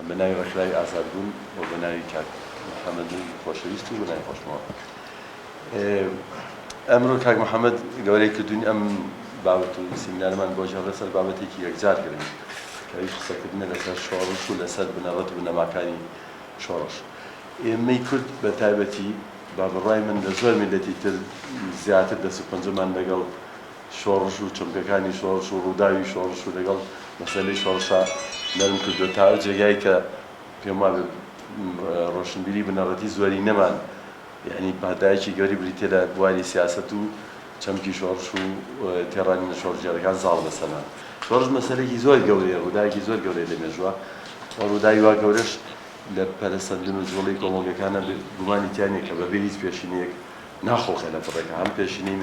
بە ناوی ڕێکخراوی ئازادبوون و بە ناوی کاک محەممەد خۆشەویست و بە ناوی خۆشمەوە. ئەمڕۆ کاک محەممەد گەورەی کردوین ئەم بابەت و سیمینارمان بۆ ژەڕێ سەر بابەتێکی یەکجار کردین کەوی قسەکردنە لەسەر شۆڕش و لەسەر بنەڕەت و بنەماکانی شۆڕش. ئێمەی کورد بە تایبەتی با بڕای من لە زۆر میلەتی تر زیاتر دەست و پەنجەمان لەگەڵ شۆڕش و چەمکەکانی شۆڕش و ڕووداوی شۆڕش و لەگەڵ مەسەلەی شۆڕشا نەرم کردووە تا جێگای کە پێم وابێ ڕۆشنبیری بنەڕەتی زۆری نەمان، یعنی پادایەکی گەوری بریتێ لە بواری سیاسەت و چەمکی شۆڕش و تێڕانی شۆڕژێڕەکان زاڵ بەسەرمان. شۆڕش مەسەلەیەکی زۆر گەورەیە، ڕووداوێکی زۆر گەورەیە لە مێژووە. ڕووداوی وا گەورەش لە پەرەسەندن و جوڵەی کۆمەڵگەکانە گومانی تیانێک کە بەبێ هیچ پێشینەیەک ناخۆڵخێ لە پڕێکە، هەم پێشینەی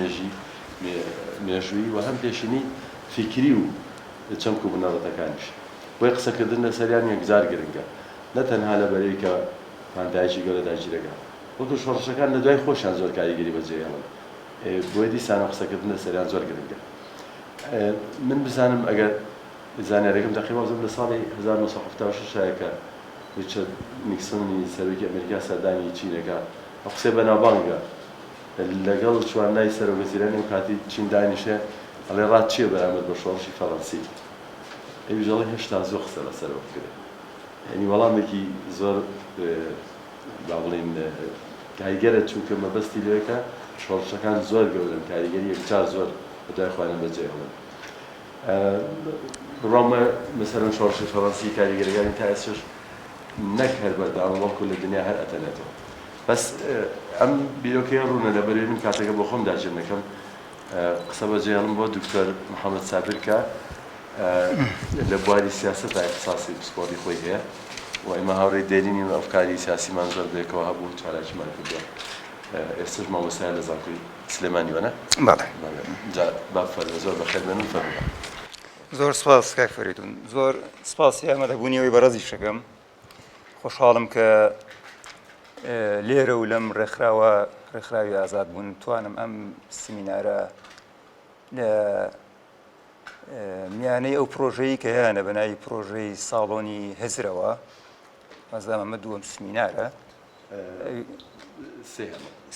مێژووی و هەم پێشینەی فیکری و چەمک و بنەڕەتەکانیش. بۆی قسەکردن لەسەریان یەکجار گرنگە، نەتەنها لە بەرەوەی کە پانتایەکی گەورە داگیرەکە، بەڵکو شۆڕشەکان لە دوای خۆشیان زۆر کاریگەری بەجێهێڵن. بۆیە دیسانە قسەکردن لەسەریان زۆر گرنگە. من بزانم ئەگەر زانیاریەکەم تەقریباً لە ساڵی 1976 کە ریچارد نیکسۆنی سەرۆکی ئەمریکا سەردانی چینەکە ئەو قسەی بەناوبانگە لەگەڵ چوارنای سەرۆکوەزیرانی ئەو کاتی چین دانیشێ ئەڵێ ڕات چییە بەرامبەر بە شۆڕشی فەڕەنسی؟ ئەویش دەڵێ هێشتا زۆر قسە لەسەرەوە بکرێ. یعنی وەڵامێکی زۆر با بڵێن کاریگەرە، چونکە مەبەستی لێکە شۆڕشەکان زۆر گەورن، کاریگەری یەکجار زۆر بەدوای خۆیان بەجێهێڵن. بڕۆمە مەسەرەن شۆڕشی فەڕەنسی کاریگەریەکانی تا ئێستاش نەک هەر بەردەوام بەڵکو لە دنیا هەر ئەتەنێتەوە. بەس ئەم بیرۆکەیە ڕوونە لەبەرێ من کاتێکە بۆ خۆم داگیر نەکەم قسە بەجێهێڵم بۆ دکتۆر محەممەد سابر کە لە بواری سیاسەتا اختصاسی پسپۆڕی خۆی هەیە و ئێمە هاوڕێی دێرینی و ئەفکاری سیاسیمان زۆر بێکەوە هەبوو، چالاکیمان کردووە. ئێستاش مامۆستایە لە زانکۆی سلێمانی وەنە؟ بەڵێ. با فەرمە زۆر بەخێرمێنم فەرمووە. زۆر سپاس کاک فەریدون، زۆر سپاسی ئامادەبوونیەوەی بەڕێزی شەکەم. خۆشحاڵم کە لێرە و لەم ڕێکخراوی ئازادبوون توانم ئەم سیمینارە لە میانەی ئەو پرۆژەیە کە هەیە بە ناوی پرۆژەی ساڵۆنی هەزرەوە، ئەزانم ئەمە دووەم سیمینارە،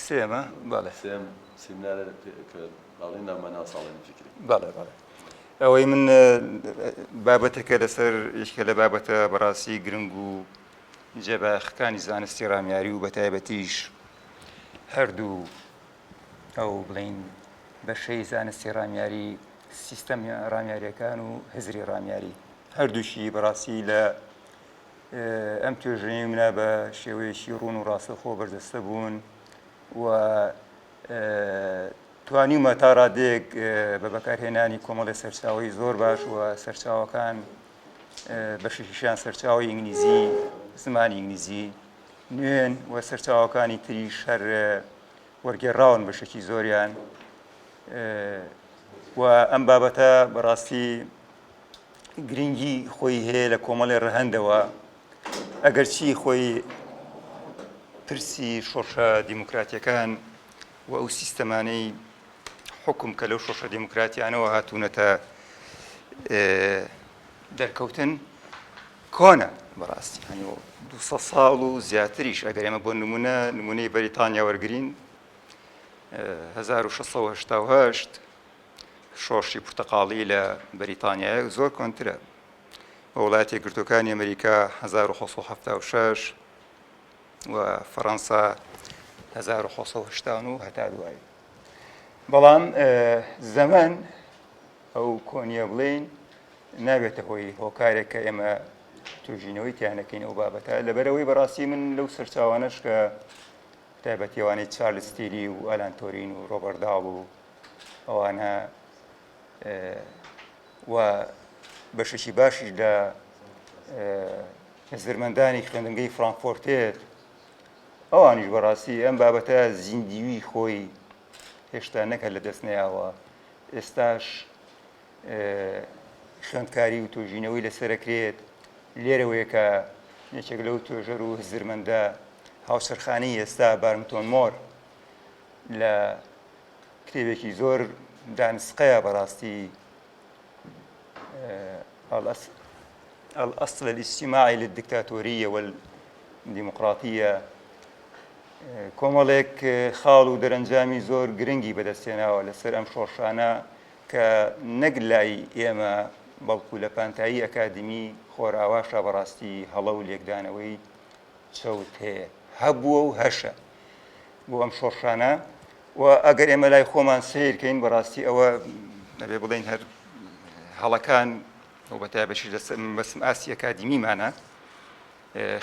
سێمە، بەڵێ سێم سیمینارە کە باڵێن نامەنا ساڵێنی فکری. بەڵێ بەڵێ. ئەوەی من بابەتەکە لەسەر یەکێکە لە بابەتە بەڕاستی گرنگ و جێبەخەکانی زانستی ڕامیاری و بەتایبەتیش هەردوو ئەو بڵین بەشەی زانستی ڕامیاری، سیستەمی ڕامیاریەکان و هزری ڕامیاری هەردووشی بەڕاستی لە ئەم توێژەی منە بە شێوەیەکی ڕوون و ڕاستەخۆ بەردەستە بوون و توانیمە تا ڕادێک بە بەکارهێنانی کۆمەڵی سەرچاوی زۆر باش و سەرچاوەکان بەشێکیشیان سەرچاوی ئینگلیزی، زمانی ئینگلیزی نوێن و سەرچاوەکانی تریش هەر وەرگێڕاون بەشێکی زۆریان و ئەم بابەتە بەڕاستی گرنگی خۆی هەیە لە کۆمەڵی ڕەهەندەوە، ئەگەرچی خۆی پرسی شۆڕشە دیموکراتیەکان و ئەو سیستەمانەی حکم کە لەو شۆڕشە دیموکراتیانەوە هاتوونەتە دەرکەوتن کۆنە بەڕاستی، 200 ساڵ و زیاتریش. ئەگەر ئێمە بۆ نمونەی بەریتانیا وەرگرین 1688 شۆڕشی پورتەقاڵی لە بەریتانیایە زۆر کۆنترە، بە وڵاتە یەکگرتووەکانی ئەمریکا 1676 و فەڕەنسا 1689 هەتا دوای. بەڵام زەمان ئەو کۆنیە بڵین نابێتە هۆی هۆکارێک کە ئێمە توێژینەوەی تیانەکەین ئەو بابەتە، لەبەرەوەی بەڕاستی من لەو سەرچاوانەش کە تایبەتیەوانەی چارلز تیری و ئالان تۆرین و ڕۆبەرت داڵ و ئەوانە و بەشێکی باشی لە هەزرمەندانی خوێندنگەی فرانکفۆرتێت، ئەوانیش بەڕاستی ئەم بابەتە زیندیوی خۆی هێشتا نەکە لە دەست نەیاوە. ئێستاش خوێندکاری و توێژینەوەی لەسەرەکرێت لێرەوەیە کە یەکێک لەو توێژەر و هزرمەندە هاوسەرخانەی ئێستا بارمتۆن مۆر لە کتێبێکی زۆر دانسقەیە بەڕاستی الأصل الاجتماعي للدكتاتورية والديمقراطية کۆمەڵێک خاڵ و دەرەنجامی زۆر گرنگی بەدەستێناوە لەسەر ئەم شۆڕشانە کە نەک لای ئێمە بەڵکو لە پانتایی ئەکادمی خۆراواشە بەڕاستی هەڵە و لێکدانەوەی چەوت هەیە هەبووە و هەشە بۆ ئەم شۆڕشانە و ئەگەر ئێمە لای خۆمان سیرکەین بەڕاستی ئەوە نەبێ بڵێن هەر هەڵەکان و بەتایبەتی بەسم ئاسی ئەکادمیمانە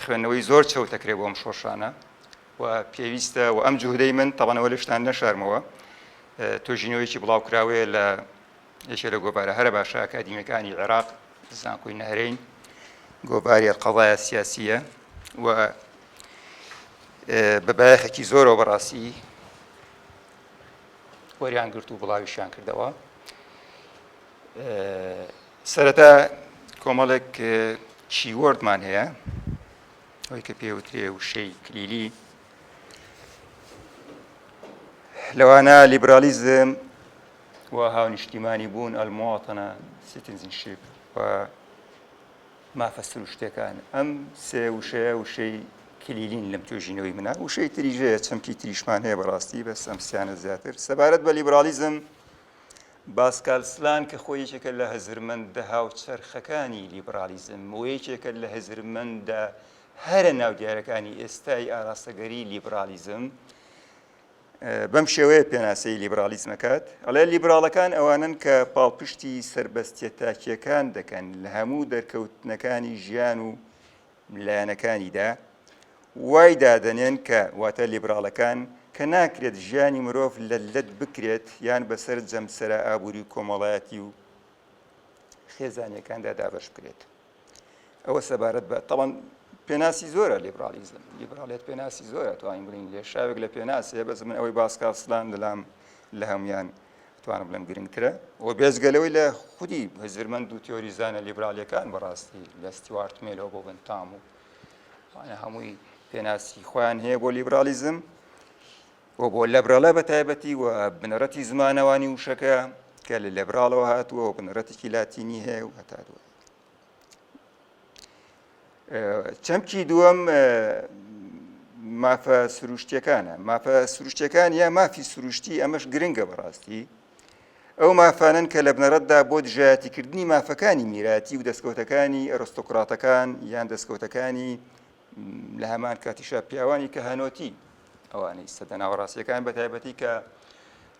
خوێندنەوەی زۆر چەوتەکرێ بۆ ئەم شۆڕشانە و پێویستە و ئەم جوهدەی من تەڵانەوە لە شتان نەشارمەوە تۆژینەوەیکی بڵاوکراوەیە لە یەکێ لە گۆڤارە هەرە باشە ئەکادیمیەکانی عێراق زانکۆی نەهرەین گۆڤاری القەضایا سیاسیە و بە بایەخێکی زۆرەوە بەڕاستی وەریان گرت و بڵاویشیان کردەوە سەرەتا کۆمەڵێک کیوەردمان هەیە ئەوەی کە پێوترێ وشەی کلیلی لەوانە لیبرالیزم و هاونیشتیمانی بوون المواطنە سیتیزنشیپ و مافە سروشتەکان ئەم سێ وشەیە وشەی کلیلین لەم توێژینەوەی منە وشەی تریژەیە چەمکی تریشمان هەیە بەڕاستی بەس ئەم سیانە زیاتر سەبارەت بە لیبرالیزم باسکال سلان کە خۆی یەکێکە لە هەزرمەندە هاوچەرخەکانی لیبرالیزم و یەکێکە لە هەزرمەندە هەرە ناودیارەکانی ئێستای ئاراستەگەری لیبرالیزم بەم شێوەیە پێناسەی لیبرالیزمەکات ئەڵێ لیبراڵەکان ئەوانن کە پاڵپشتی سربەستیە تاکیەکان دەکەن لە هەموو دەرکەوتنەکانی ژیان و لایەنەکانیدا وای دادەنێن کە واتە لیبراڵەکان کە ناکرێت ژیانی مرۆڤ لە لەت بکرێت یان بەسەر جەمسەرە ئابووری کۆمەڵایەتی و خێزانیەکاندا دابەش بکرێت ئەوە سەبارەت بە تەڵەن پێناسی زۆرە لیبرالیزم لیبراڵێت پێناسی زۆرە توانین بڵین لێ شاوێک لە پێناسێ بەس من ئەوەی باسکال سلان دەلام لە هەمویان توانم بڵێم گرنگترە و بێزگەلەوەی لە خودی هەزرمەند و تیۆریزانە لیبرالیەکان بەڕاستی لە ستیوارت میلۆ بۆ بنتام و هەمووی پێناسی خۆیان هەیە بۆ لیبرالیزم و بۆ لەبرەڵە بە تایبەتی و بنەڕەتی زمانەوانی وشەکە کە لە لەبراڵەوە هاتووە و بنەڕەتێکی لاتینی هەیە و هەتا دووە چەمکی دووەم مافە سروشتیەکانە مافە سروشتیەکان یا مافی سروشتی ئەمەش گرنگە بەڕاستی ئەو مافانن کە لە بنەڕەتدا بۆ دژایەتیکردنی مافەکانی میراتی و دەستکەوتەکانی ئەرستۆکراتەکان یان دەستکەوتەکانی لە هەمان کاتیشا پیاوانی کە هەنۆتی ئەوانەی سەدە ناوەڕاستیەکان بە تایبەتی کە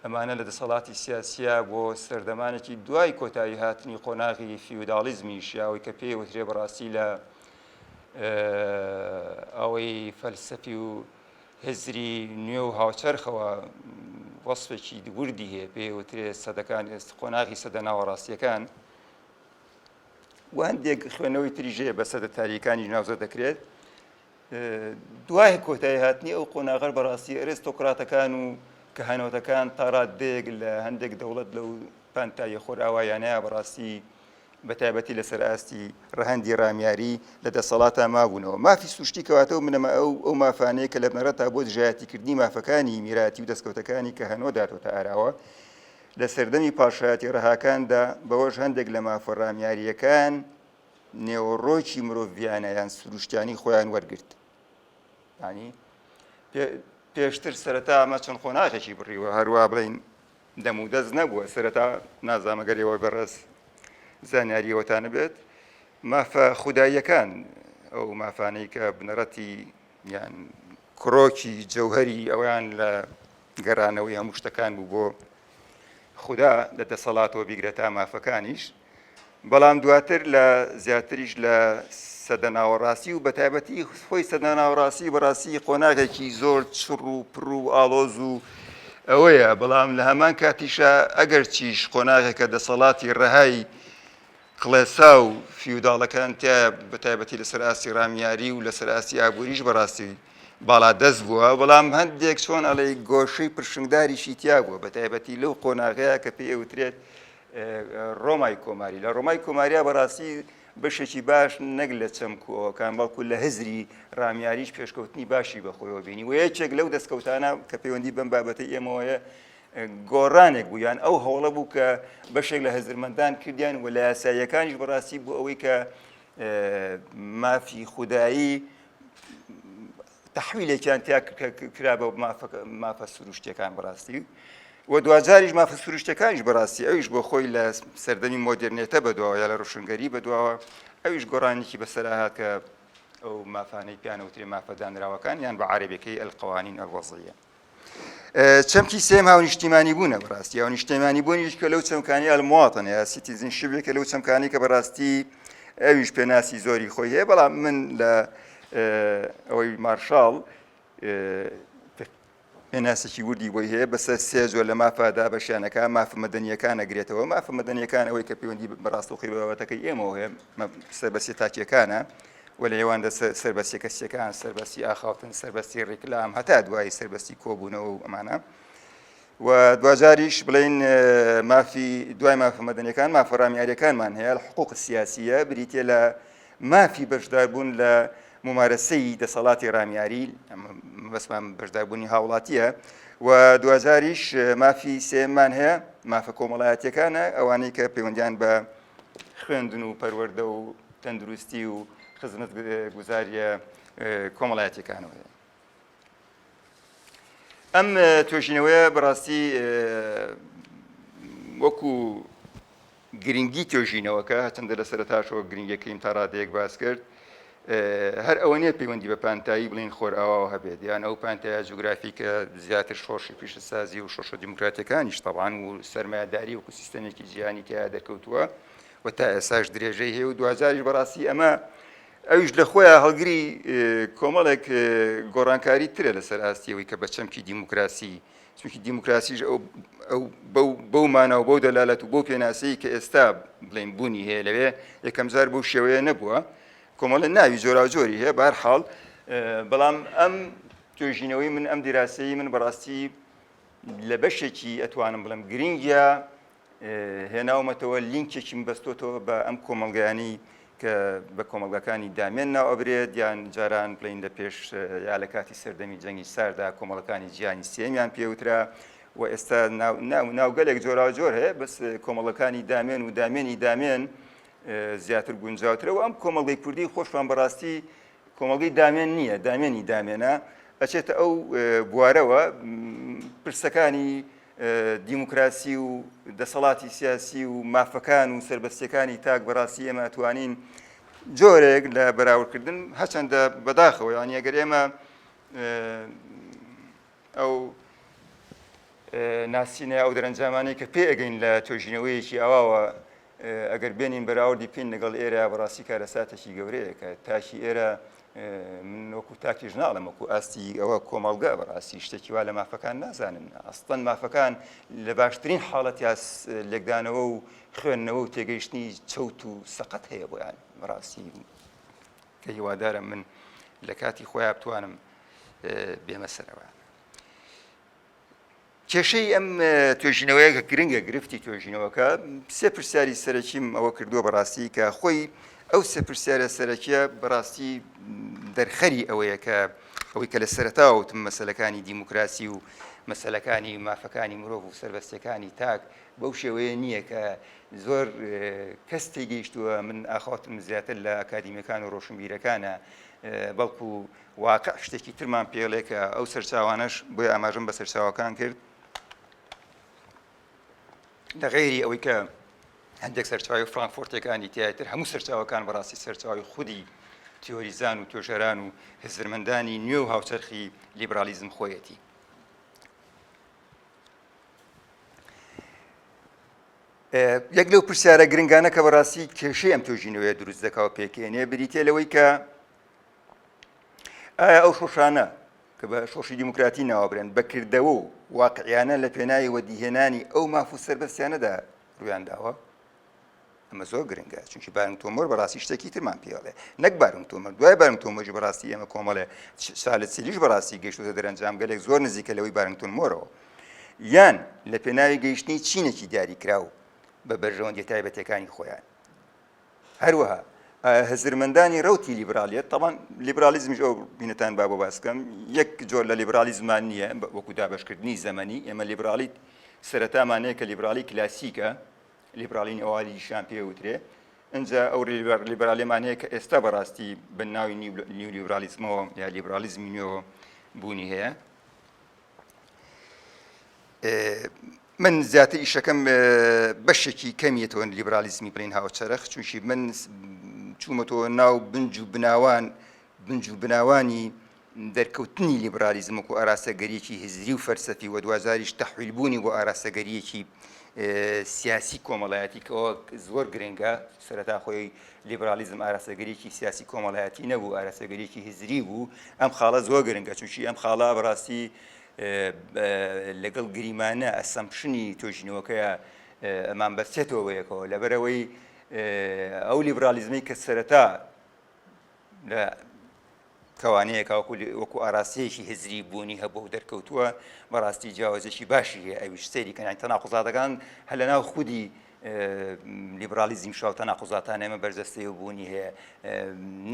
ئەمانە لە دەسەڵاتی سیاسیە بۆ سەردەمانێکی دوای کۆتایی هاتنی قۆناغی فیوداڵیزمیش یاوەی کە پێی وترێ بەڕاستی لە ئەوەی فەلسەفی و هزری نوێ و هاوچەرخەوە وەسفێکی وردی هەیە پێی وترێ سەدەکان قۆناغی سەدە ناوەڕاستیەکان و هەندێک خوێنەوەی تریژەیە بە سەدە تاریکانی ناوزە دەکرێت دوای کۆتایی هاتنی ئەو قۆناغەر بەڕاستی ئەرستۆکراتەکان و کەهانەوتەکان تا ڕادێک لە هەندێک دەوڵەت لەو پانتایە خۆراوایانەیە بەڕاستی بە تایبەتی لەسەر ئاستی ڕەهەندی ڕامیاری لە دەسەڵاتە مابوونەوە مافی سروشتی کەواتە و منەمە ئەو مافانەیە کە لە بنەڕەتە بۆ دژایەتیکردنی مافەکانی میراتی و دەستکەوتەکانی کە هەنۆ داتۆتە ئاراوە لە سەردەمی پاشایەتی ڕەهاکاندا بەوەش هەندێک لە مافە ڕامیاریەکان نێوەڕۆکی مرۆڤیانە یان سروشتیانی خۆیان وەرگرت ینی پێشتر سەرەتا ئەمە چەند خۆناغێکی بڕیوە هەروە بڵین دەم و دەست نەبووە سەرەتا نازامەگەرەوە بەڕێز زانیاریەوەتانە بێت مافە خوداییەکان ئەو مافانەی کە بنەڕەتی یان کڕۆکی جەوهەری ئەویان لە گەڕانەوەی هەموو شتەکان بوو بۆ خوددا لە دەسەڵاتەوە بیگرێتا مافەکانیش بەڵام دواتر لە زیاتریش لە سەدە ناوەڕاستی و بە تایبەتی خۆی سەدە ناوەڕاستی بەڕاستی قۆناغێکی زۆر چڕ و پڕ و ئاڵۆز و ئەوەیە بەڵام لە هەمان کاتیشە ئەگەر چیش قۆناغێکە دەسەڵاتی ڕەهای کڵێسا و فیوداڵەکان تیا بە تایبەتی لەسەر ئاستی ڕامیاری و لەسەر ئاستی ئابووریش بەڕاستی باڵا دەست بووە بەڵام هەندێک چۆن ئەڵێ گۆشەی پرشنگداریشی تیا بووە بە تایبەتی لەو قۆناغەیە کە پێی وترێت ڕۆمای کۆماری لە ڕۆمای کۆماریە بەڕاستی بەشێکی باش نەک لە چەمکۆکان بەڵکو لە هزری ڕامیاریش پێشکەوتنی باشی بەخۆیەوە بینی و یەکێک لەو دەستکەوتانە کە پەیوەندی بەم بابەتەی ئێمەوەیە گۆڕانێک بوویان ئەو هەوڵە بوو کە بەشێک لە هەزرمەندان کردیان و لە یاساییەکانیش بەڕاستی بوو ئەوەی کە مافی خودایی تحویلێکیان تیا کرا بە مافە سروشتەکان بەڕاستی و دوجاریش مافە سروشتەکانیش بەڕاستی ئەویش بۆ خۆی لە سەردەمی مۆدرنێتە بەدواوە یا لە ڕۆشنگەری بەدواوە ئەویش گۆڕانێکی بەسەرهات کە ئەو مافانەی پیانەوترێ مافەدانراوەکان یان بە عەرەبیەکەی ئەلقەوانین ئەلوەزیە. چەمکی سێم هاونیشتیمانی بوونە بەڕاستی هاونیشتیمانی بوونیش کە لەو چەمکانی ئەلمواطن یا سیتیزنشیپێکە لەو چەمکانی کە بەڕاستی ئەویش پێناسی زۆری خۆی هەیە بەڵام من لە ئەوەی مارشاڵ پێناسێکی وردی بۆی هەیە بەسەر سێ جۆر لە مافادا بەشیانەکە مافە مەدەنیەکان ئەگرێتەوە مافە مەدەنیەکان ئەوەی کە پەیوەندی بەڕاستەوخی بەبەتەکەی ئێمەوە هەیە سەربەسی تاکیەکانە و لە ئێواندا سەربەسی کەسیەکان سەربەسی ئاخاوتن سەربەسی ڕێکلام هەتا دوای سەربەسی کۆبوونەوە و ئەمانە و دوجاریش بڵین مافی دوای مافە مەدەنیەکان مافە ڕامیاریەکانمان هەیە لە حقوق سیاسیە بریتێ لە مافی بەشداربوون لە ممارەسەی دەسەڵاتی ڕامیاری بەسمان بەشداربوونی هاوڵاتیە و دوجاریش مافی سێمان هەیە مافە کۆمەڵایەتیەکانە ئەوانەی کە پەیوەندیان بە خوێندن و پەروەردە و تەندروستی و خزمەت گوزاریە کۆمەڵایەتیەکانەوە هەیە. ئەم توێژینەوەیە بەڕاستی وەکو گرنگی توێژینەوەکە هەچەندە لە سەرەتاشەوە گرنگەکەیم تا ڕادەیەک باس کرد هەر ئەوە نیە پەیوەندی بە پانتایی بڵین خۆر ئاواوە هەبێت یان ئەو پانتایە جوگرافیکە زیاتر شۆڕشی پیشەسازی و شۆڕشە دیموکراتیەکانیش تەبعاً و سەرمایەداری وەکو سیستەمێکی جیهانی تیا دەرکەوتووە و تا ئێساش درێژەی هەیە و دوجاریش بەڕاستی ئەمە ئەویش لە خۆیان هەڵگری کۆمەڵێک گۆڕانکاری ترە لەسەر ئاستیەوەی کە بە چەمکی دیموکراسی چونکی دیموکراسیش بەو مانە و بەو دەلالەت و بۆ پێناسەی کە ئێستا بڵین بوونی هەیە لەوێ یەکەم جار بەو شێوەیە نەبووە کۆمەڵە ناوی جۆراوجۆری هەیە بەهەرحاڵ بەڵام ئەم توێژینەوەی من ئەم دیراسەی من بەڕاستی لە بەشێکی ئەتوانم بڵم گرنگە هێناومەتەوە لینکێکی بەستۆتەوە بە ئەم کۆمەڵگەیانی کە بە کۆمەڵگەکانی دامێن ناو ئەبرێت یان جاران بڵین لە پێش یا لە کاتی سەردەمی جەنگی ساردا کۆمەڵەکانی جیهانی سێمیان پێوترا و ئێستا ناوگەلێک جۆراوجۆر هەیە بەس کۆمەڵەکانی دامێن و دامێنی دامێن زیاتر گونجاوترە و ئەم کۆمەڵگەی کوردی خۆشمان بەڕاستی کۆمەڵگەی دامێن نییە دامێنی دامێنە ئەچێتە ئەو بوارەوە پرسەکانی دیموکراسی و دەسەڵاتی سیاسی و مافەکان و سربەستیەکانی تاک بەڕاستی ئێمە ئەتوانین جۆرێک لە بەراوردکردن هەچەندە بەداخەوە یان ئەگەر ئێمە ئەو ناسینە ئەو دەرەنجامانەی کە پێ ئەگەین لە توێژینەوەیەکی ئەواوە ئەگەر بێنین بەراوردی پێین لەگەڵ ئێرە بەڕاستی کارەساتێکی گەورەیە کە تاشی ئێرە من وەکو تاکیش ناڵم وەکو ئاستی ئەوە کۆمەڵگە بەڕاستی شتێکی وا لە مافەکان نازانن ئەسڵەن مافەکان لە باشترین حاڵەتی لێکدانەوە و خوێندنەوە و تێگەیشتنی چەوت و سەقەت هەیە بۆیان بەڕاستی کە هیوادارم من لە کاتی خۆیان بتوانم بێمە سەرەوە. کێشەی ئەم توێژینەوەیە کە گرنگە گرفتی توێژینەوەکە سێ پرسیاری سەرەکیم ئەوە کردووە بەڕاستی کە خۆی ئەو سێ پرسیارە سەرەکیە بەڕاستی دەرخەری ئەوەیە کە ئەوەی کە لە سەرەتاوتم مەسەلەکانی دیموکراسی و مەسەلەکانی مافەکانی مرۆڤ و سەربەستیەکانی تاک بەو شێوەیە نییە کە زۆر کەس تێگەیشتووە من ئاخواتم زیاتر لە ئەکادیمیەکان و ڕۆشنبیرەکانە بەڵکو واقع شتێکی ترمان پێڵێ کە ئەو سەرچاوانەش بۆی ئاماژەم بە سەرچاوەکان کرد لە غەیری ئەوەی کە هەندێک سەرچاوی فرانکفۆرتەکانی تیاتر هەموو سەرچاوەکان بەڕاستی سەرچاوی خودی تیۆریزان و توێژەران و هزرمەندانی نوێ و هاوچەرخی لیبرالیزم خۆیەتی. یەک لەو پرسیارە گرنگانە کە بەڕاستی کێشەی ئەم توێژینەوەیە دروست دەکاو پێکێنێ بریتێ لەوەی کە ئایا ئەو شۆشانە کە بە شۆشی دیموکراتی ناوەبرێن بەکردەوە و واقعیانە لە پێناوی وەدیهێنانی ئەو ماف و سەربەستیانەدا ڕوویان داوە؟ ئەمە زۆر گرنگە چونکی بارنگتۆمۆر بەڕاستی شتێکی ترمان پێڵێ نەک بارنگتۆمۆر دوای بارنگتۆمۆژی بەڕاستی ئێمە کۆمەڵێ سالت سیلیش بەڕاستی گەیشتوتە دەرەنجام گەلێک زۆر نزیکە لەوەی بارنگتۆمۆرەوە یان لە پێناوی گەیشتنی چینێکی دیاریکراو بە بەرژەوەندی تایبەتەکانی خۆیان. هەروەها هزرمەندانی ڕەوتی لیبرالیەت تەڵان لیبرالیزمیش ئەو بینەتان با بۆ باسکەم یەک جۆر لە لیبرالیزمان نییە وەکو دابەشکردنی زەمەنی ئێمە لیبرالیت سەرەتامانەیە کە لیبرالی کلاسیکە لیبراڵین ئەووالیشان پێوترێ ئەنجا ئەو لیبرالیەمان هەیە کە ئێستا بەڕاستی بە ناوی نیولیبرالیزمەوە یا لیبرالیزمی نوێەوە بوونی هەیە. من زیاتر ئیشەکەم بەشێکی کەمیەتەوە لیبرالیزمی بڵین هاوچەرخ، چونکی من چوومەتەوە ناو بنج و بناوانی دەرکەوتنی لیبرالیزم و ئاراستەگەریەکی هزری و فەرسەفی و دوازاریش تەحویلبوونی بۆ ئاراستەگەریەکی سیاسی کۆمەڵایەتی کەەوە زۆر گرنگە. سەرەتا خۆی لیبرالیزم ئاراستەگەریەکی سیاسی کۆمەڵایەتی نەبوو، ئاراستەگەریەکی هزری بوو. ئەم خاڵە زۆر گرنگە، چونکی ئەم خاڵە بەڕاستی لەگەڵ گریمانە ئەسەمپشنی تۆژینەوەکەیە ئەمان بەستێتەوە بەیەکەوە، لەبەرەوەی ئەو لیبرالیزمەی کە سەرەتا لە کەوانەیەک وەکو ئاراستەیەکی هزری بوونی هەبوو و دەرکەوتووە، بەڕاستی جیاوازێکی باشی هەیە. ئەویش سەیری کەن تەناقوزاتەکان هەر لەناو خودی لیبرالیزم شاو تەناقوزاتانە ئێمە بەرجەستەی بوونی هەیە،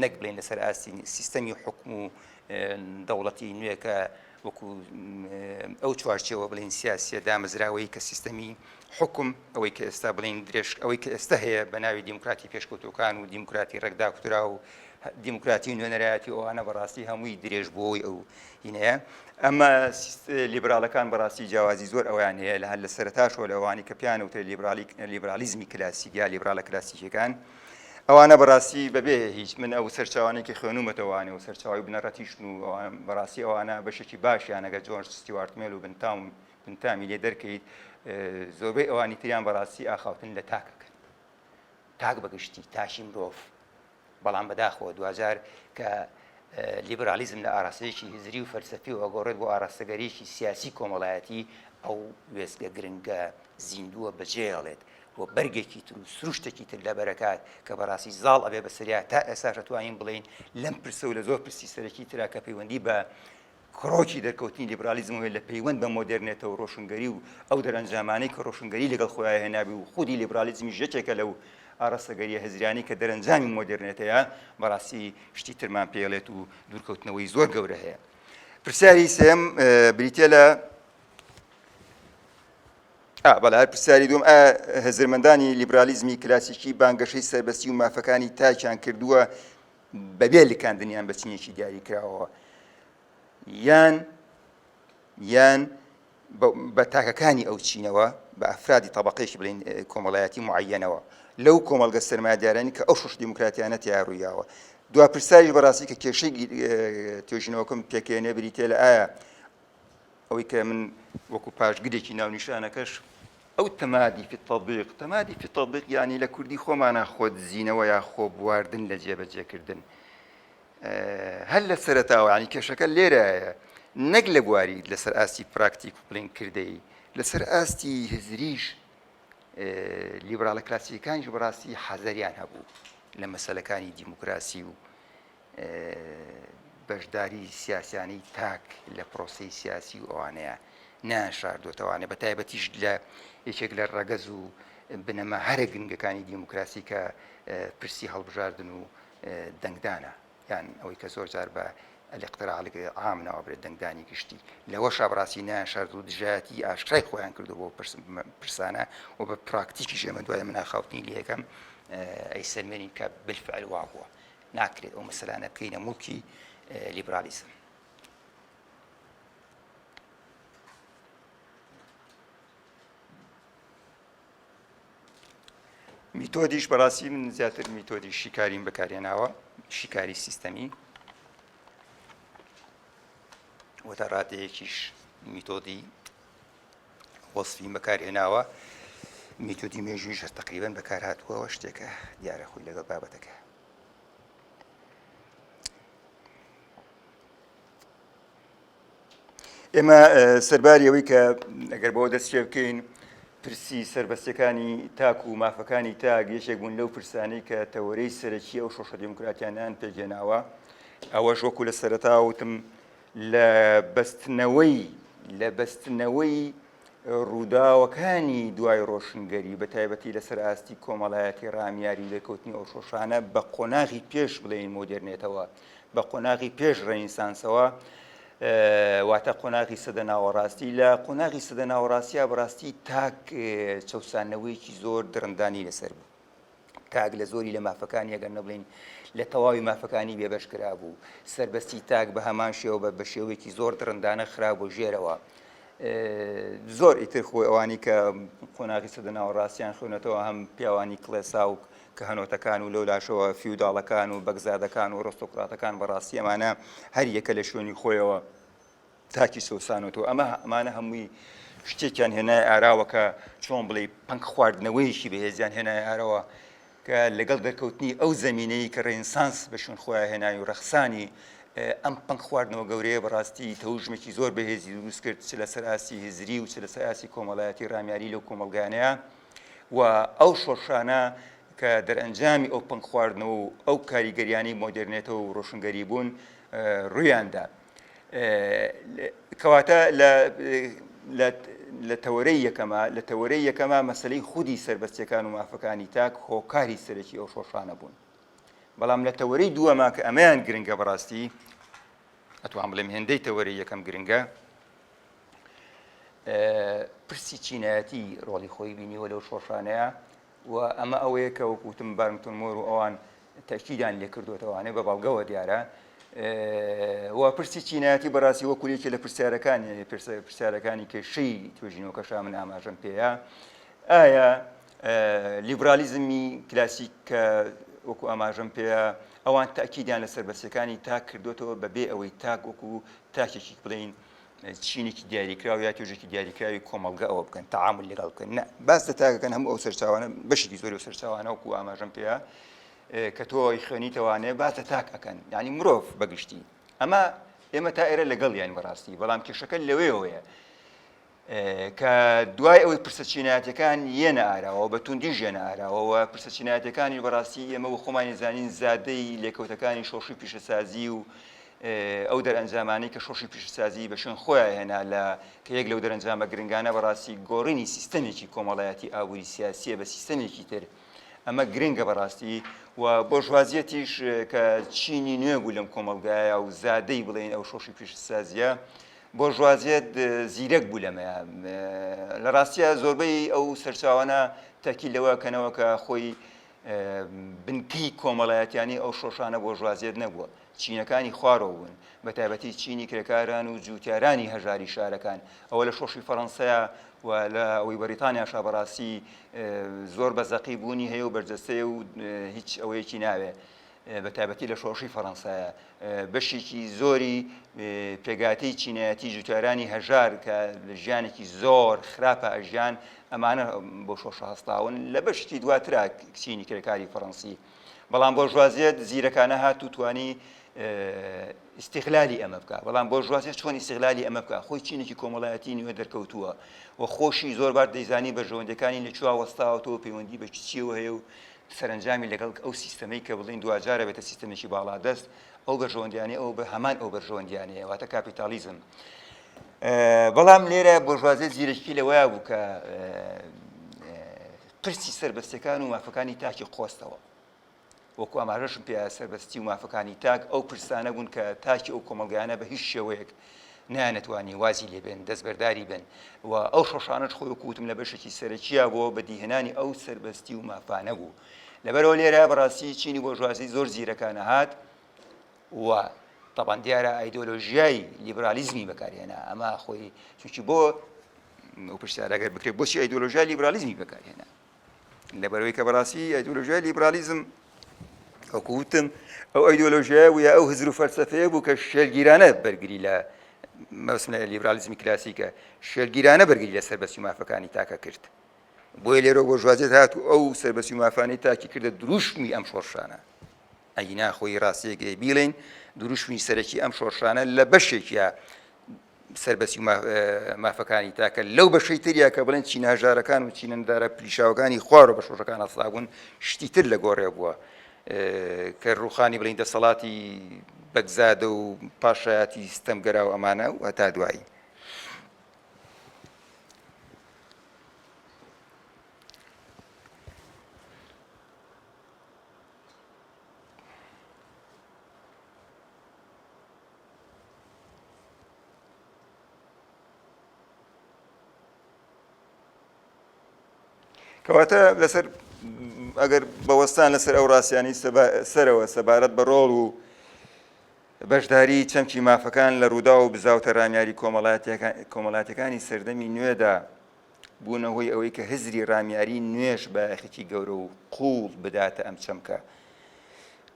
نەک بڵێن لەسەر ئاستی سیستەمی حکم و دەوڵەتی نوێکە وەکو ئەو چوارچێوە بڵین سیاسیە دامەزراوەی کە سیستەمی حکم ئەوەی کە ئێستا بڵین درێژ ئەوەی کە ئێستا هەیە بە ناوی دیموکراتی پێشکەوتوەکان و دیموکراتی ڕێکداکوترا و دیموکراتی نوێنەرایەتی ئەوانە بەڕاستی هەمووی درێژ بۆی ئەو هینەیە. ئەمە لیبرالەکان بەڕاستی جیاوازی زۆر ئەویان هەیە لە هەر لە سەرەتاشەوە لەوانی کە پیانەوتە لیبرالیزمی کلاسیک یا لیبرالە کلاسیکەکان، ئەوانە بەڕاستی بەبێ هیچ من ئەو سەرچاوانێکی خوێنومەتەوانێ و سەرچاوی بنەڕەتیشن و بەڕاستی ئەوانە بەشێکی باشیان ئەگەر جۆرج ستیوارت میل و بنتامی لێ دەرکەیت، زۆربەی ئەوانی تریان بەڕاستی ئاخاوتن لە تاکەکەن، تاک بەگشتی تاشی مرۆڤ. بەڵام بەداخەوە دوجار کە لیبرالیزم لە ئاراستەیەکی هزری و فەرسەفی و ئەگۆڕێت بۆ ئاراستەگەریەکی سیاسی کۆمەڵایەتی، ئەو وێستگە گرنگە زیندووە بەجێڵێت بۆ بەرگێکی تر و سروشتێکی تر لە بەرەکات کە بەڕاستی زاڵ ئەبێ بەسەریا تا ئێستا دەتوانین بڵین لەم پرسە و لە زۆر پرسی سەرەکی ترا کە پەیوەندی بە کڕۆکی دەرکەوتنی لیبرالیزم لە پەیوەند بە مۆدرنێتەوە ڕۆشنگەری و ئەو دەرەنجامانەی کە ڕۆشنگەری لەگەڵ خۆیان هێنابی و خودی لیبرالیزمی ژەکێکە لەو ئاراستەگەریە هەزرانی کە دەرەنجامی مۆدرنێتەیە، بەڕاستی شتی ترمان پێڵێت و دوورکەوتنەوەی زۆر گەورە هەیە. پرسیاری سێم بریتە لە بەڵا هەر پرسیاری دوم هەزرمەندانی لیبرالیزمی کلاسیکی بانگەشەی سەربەستی و مافەکانی تاکیان کردووە بەبێ لکاندنیان بە چینێکی دیاری کراوەوە، یان بە تاکەکانی ئەو چینەوە بە ئەفرادی تەبەقەیەکی بڵین کۆمەڵایەتی معەنەوە لەو کۆمەڵگە سەرمایه‌دارانی کە ئەو شش دیموکراتیانە تیا ڕوویاوە. دوا پرسیاریش بەڕاستی کە کێشەی توێژینەوەکەم پێکێنێ بریتێ لە ئایا ئەوەی کە من وەکو پاشگرێکی ناونیشانەکەش ئەو تەمادی فی التەطبیق، تەمادی فی التەطبیق یعنی لە کوردی خۆمانە خۆتزیینەوە یا خۆ بواردن لە جێبەجێکردن، هەر لە سەرەتاوە ینی کێشەکە لێرەیە، نەک لە بواری لەسەر ئاستی پراکتیک بڵین کردەی، لەسەر ئاستی هزریش لیبرالە کلاسیکانیش بەڕاستی حەزەریان هەبوو لە مەسەلەکانی دیموکراسی و بەشداری سیاسیانەی تاک لە پرۆسەی سیاسی و ئەوانەیە ناشاردوێتەوانێ بە تایبەتیش لە یەکێک لە ڕەگەز و بنەما هەرە گرنگەکانی دیموکراسی کە پرسی هەڵبژاردن و دەنگدانە، یان ئەوەی کە زۆر جار بە الاقتراع عام ناوە بێت دەنگدانی گشتی، لەوەشە بەڕاستی ناشارد و دژایەتی ئاشکرای خۆیان کردو بۆ پرسانە و بە پراکتیکیش ئێمە دوایە من ئاخاوتنی لێ یەکەم ئەی سەرمێنین کە بالفعل وا بووە، ناکرێت ئەو مەسەلانە بکەینە موڵکی لیبرالیزم. میتۆدیش بەڕاستی من زیاتر میتۆدی شیکاریم بەکارهێناوە، شیکاری سیستەمی وەتا ڕادەیەکیش میتۆدی وەسفی بەکارهێناوە، میتۆدی مێژویش تەقریبەن بەکار هاتووەوە، شتێکە دیارە خۆی لەگەڵ بابەتەکە. ئێمە سەرباری ئەوەی کە ئەگەر بەوە دەست پێ بکەین پرسی سەربەستەکانی تاک و مافەکانی تاک یەکێک بوون لەو پرسانەی کە تەوەرەی سەرەکی ئەو شۆشە دیموکراتیانیان پێگێناوە، ئەوەش وەکو لە سەرەتا وتم لە بەستنەوەی ڕووداوەکانی دوای ڕۆشنگەری بە تایبەتی لەسەر ئاستی کۆمەڵایەتی ڕامیاری لێکەوتنی ئەو شۆشانە بە قۆناغی پێش بڵێن مۆدرنێتەوە، بە قۆناغی پێش ڕەنیسانسەوە، واتە قۆناغی سەدە ناوەڕاستی، لە قۆناغی سەدە ناوەڕاستیە بەڕاستی تاک چەوسانەوەیکی زۆر درڕندانی لەسەر بوو، تاک لە زۆری لە مافەکانی ئەگەر نەبڵین لە تەواوی مافەکانی بێبەش کرا بوو سربەستی تاک بە هەمان شێوە بە شێوەیەکی زۆر درڕندانە خراپ بۆ ژێرەوە زۆر ئیتر خۆی ئەوانی کە قۆناغی سەدە ناوەڕاستیان خوێنێتەوە هەم پیاوانی کڵێسا و کە هەنۆتەکان و لەو لاشەوە فیوداڵەکان و بەگزادەکان و ڕۆستۆکراتەکان بەڕاستی ئەمانە هەر یەکە لە شوێنی خۆیەوە تاکی سۆسانەوە ئەمانە هەمووی شتێکیان هێنای ئاراوە کە چۆن بڵێ پەنگ خواردنەوەیشی بەهێزیان هێنای ئارەوە کە لەگەڵ دەرکەوتنی ئەو زەمینەی کە ڕێنسانس بە شوێن خۆیان هێنای و ڕەخسانی ئەم پەنگ خواردنەوە گەورەیە بەڕاستی تەوژمێکی زۆر بەهێزی دروست کرد چ لەسەر ئاسی هزری و چ لەسەر ئاسی کۆمەڵایەتی ڕامیاری لەو کۆمەلگانەیە و ئەو شۆشانە کە دەرئەنجامی ئەو پەنگ خواردنەوە و ئەو کاریگەریانی مۆدرنێتەوە و ڕۆشنگەری بوون ڕوویاندا کەواتە لە تەوەرەی یەکەمە مەسەلەی خودی سربەستیەکان و مافەکانی تاک هۆکاری سەرەکی ئەو شۆشانە بوون بەڵام لە تەوەرەی دووەما کە ئەمەیان گرنگە بەڕاستی ئەتوان بڵێم هێندەی تەوەرەی یەکەم گرنگە پرسی چینایەتی ڕۆڵی خۆی بینیوە لەو شۆشانەیە و ئەمە ئەوەیە کە وەکوتم بارنتۆن مۆر و ئەوان تاکیدان لێ کردوێتەوانێ بە باڵگەوە دیارە و پرسی چینایەتی بەڕاستی وەکو یەکێک لە پرسیارەکانی کێشەی توێژینەوە کە من ئاماژەم پێیە ئایا لیبرالیزمی کلاسیک کە وەکو ئاماژەم پێیە ئەوان تاکیدیان لە سەربەستیەکانی تاک کردوێتەوە بەبێ ئەوەی تاک وەکو تاکێکی بڵین چینێکی دیاریکراوە یا توێژێکی دیاریکراوی کۆمەڵگە ئەوە بکەن تەعامل لەگەڵ بکەن نە باس لە تاکەکەن هەموو ئەو سەرچاوانە بەشێکی زۆری و سەرچاوانە وەکو ئاماژەم پێیە کە تۆی خوێنیتەوانێ باسە تاک ئەەکەن یعنی مرۆڤ بەگشتی ئەمە ئێمە تا ئێرە لەگەڵ یان بەڕاستی بەڵام کێشەکە لەوەیەوەیە کە دوای ئەوەی پرسە چینایەتەکان یەنە ئاراوە بە توندی ژێنە ئاراوەوە پرسە چینایەتەکانی بەڕاستی ئێمە و خۆمان نەزانین زادەی لێکەوتەکانی شۆشی پیشەسازی و ئەو دەرئەنجامانەی کە شۆشی پیشەسازی بە شوێن خۆیان هێنا لە کە یەک لەو دەرەنجامە گرنگانە بەڕاستی گۆڕینی سیستەمێکی کۆمەڵایەتی ئابووری سیاسیە بە سیستەمێکی تر ئەمە گرنگە بەڕاستی و بۆژوازیەتیش کە چینی نوێ بوو لەم کۆمەلگایە و زادەی بڵێن ئەو شۆشی پیشەسازیە بۆژوازیەت زیرەک بوو لەمەیە لە ڕاستیە زۆربەی ئەو سەرچاوانە تاکی لەوەکەنەوە کە خۆی بنکەی کۆمەڵایەتیانی ئەو شۆشانە بۆژوازیەت نەبووە چینەکانی خوارەوە بوون بە تایبەتی چینی کرێکاران و جووتیارانی هەژاری شارەکان ئەوە لە شۆشی فەڕەنسایە و لە ئەوەی بەریتانیاشا بەڕاستی زۆر بەزەقی بوونی هەیە و بەرجەستەیە و هیچ ئەوەیەکی ناوێ بە تایبەتی لە شۆشی فەڕەنسایە بەشێکی زۆری پێگاتەی چینایەتی جووتیارانی هەژار کە لە ژیانێکی زۆر خراپە ئەژیان ئەمانە بۆ شۆشە هەستاون لە بەشتی دواترا چینی کرێکاری فەڕەنسی بەڵام بۆژوازیەت زیرەکانە هات و توانی استیغلالی ئەمە بکە بەڵام بۆژوازیەت چۆن استیغلالی ئەمە بکە خۆی چینێکی کۆمەڵایەتی نوێ دەرکەوتووە و خۆشی زۆربار دەیزانی بە ژەوەندەکانی لەکوێ وەستاوەتەوە پەیوەندی بە چیەوە هەیە و سەرنجامی لەگەڵ ئەو سیستەمەی کە بڵین دوجارە بێتە سیستەمێکی باڵادەست ئەو بەرژەوەندیانەیە ئەو بە هەمان ئەو بەرژەوەندیانەیە واتە کاپیتالیزم بەڵام لێرە بۆژوازیەت زیرەکی لەوەیە بوو کە پرسی سەربەستەکان و مافەکانی تاکی قۆستەوە وەکو ئاماژەشم پێ سەربەستی و مافەکانی تاک ئەو پرسانە بوون کە تاکی ئەو کۆمەلگایانە بە هیچ شێوەیەک نانەتوانی وازی لێ بن دەستبەرداری بن و ئەو شۆشانەش خۆی وەکوتم لە بەشێکی سەرەکیە بۆ بەدیهێنانی ئەو سەربەستی و مافانە بوو لەبەرەوە لێرە بەڕاستی چینی بۆژوازی زۆر زیرەکانە هات و طبعا دیارە ئایدۆلۆژیای لیبرالیزمی بەکارهێنا ئەمە خۆی چونکی بۆ ئەو پرسیارەگەر بکرێت بۆچی ئایدۆلۆژیای لیبرالیزمی بەکارهێنا لەبەرەوەی کە بەڕاستی ئایدۆلۆژیای لیبرالیزم وەکوتم ئەو ئایدۆلۆژیای ویا ئەو هزر و فەلسەفەیە بوو کە شێرگیرانە بەرگری لە مەبەستمە لیبرالیزمی کلاسیکە شێرگیرانە بەرگری لە سەربەستی و مافەکانی تاکە کرد بۆیە لێرە بۆژوازیەت هات و ئەو سەربەستی و مافانەی تاکی کردە دروشمی ئەم شۆشانە ئەینا خۆی ڕاستیەکەی بیڵێن دروشمی سەرەکی ئەم شۆشانە لە بەشێکیە سەربەستی و مافەکانی تاکە لەو بەشەی تریا کە بڵێن چینە هەژارەکان و چینەندارە پلیشاوەکانی خوارەوە بە شۆشەکان هەسڵابوون شتی تر لە گۆڕێ بووە کە ڕوخانی بڵین دەسەڵاتی بەگزادە و پاشایەتی ستەمگەرا و ئەمانە و هەتا دوایی کەواتە لەسەر ئەگەر بەوەستان لەسەر ئەو ڕاستیانی سەرەوە سەبارەت بە ڕۆڵ و بەشداری چەمکی مافەکان لە ڕوودا و بزاوتە ڕامیاری کۆمەڵاتەکانی سەردەمی نوێدا بوونەهۆی ئەوەی کە هزری ڕامیاری نوێش بەیەخێکی گەورە و قوڵ بداتە ئەم چەمکە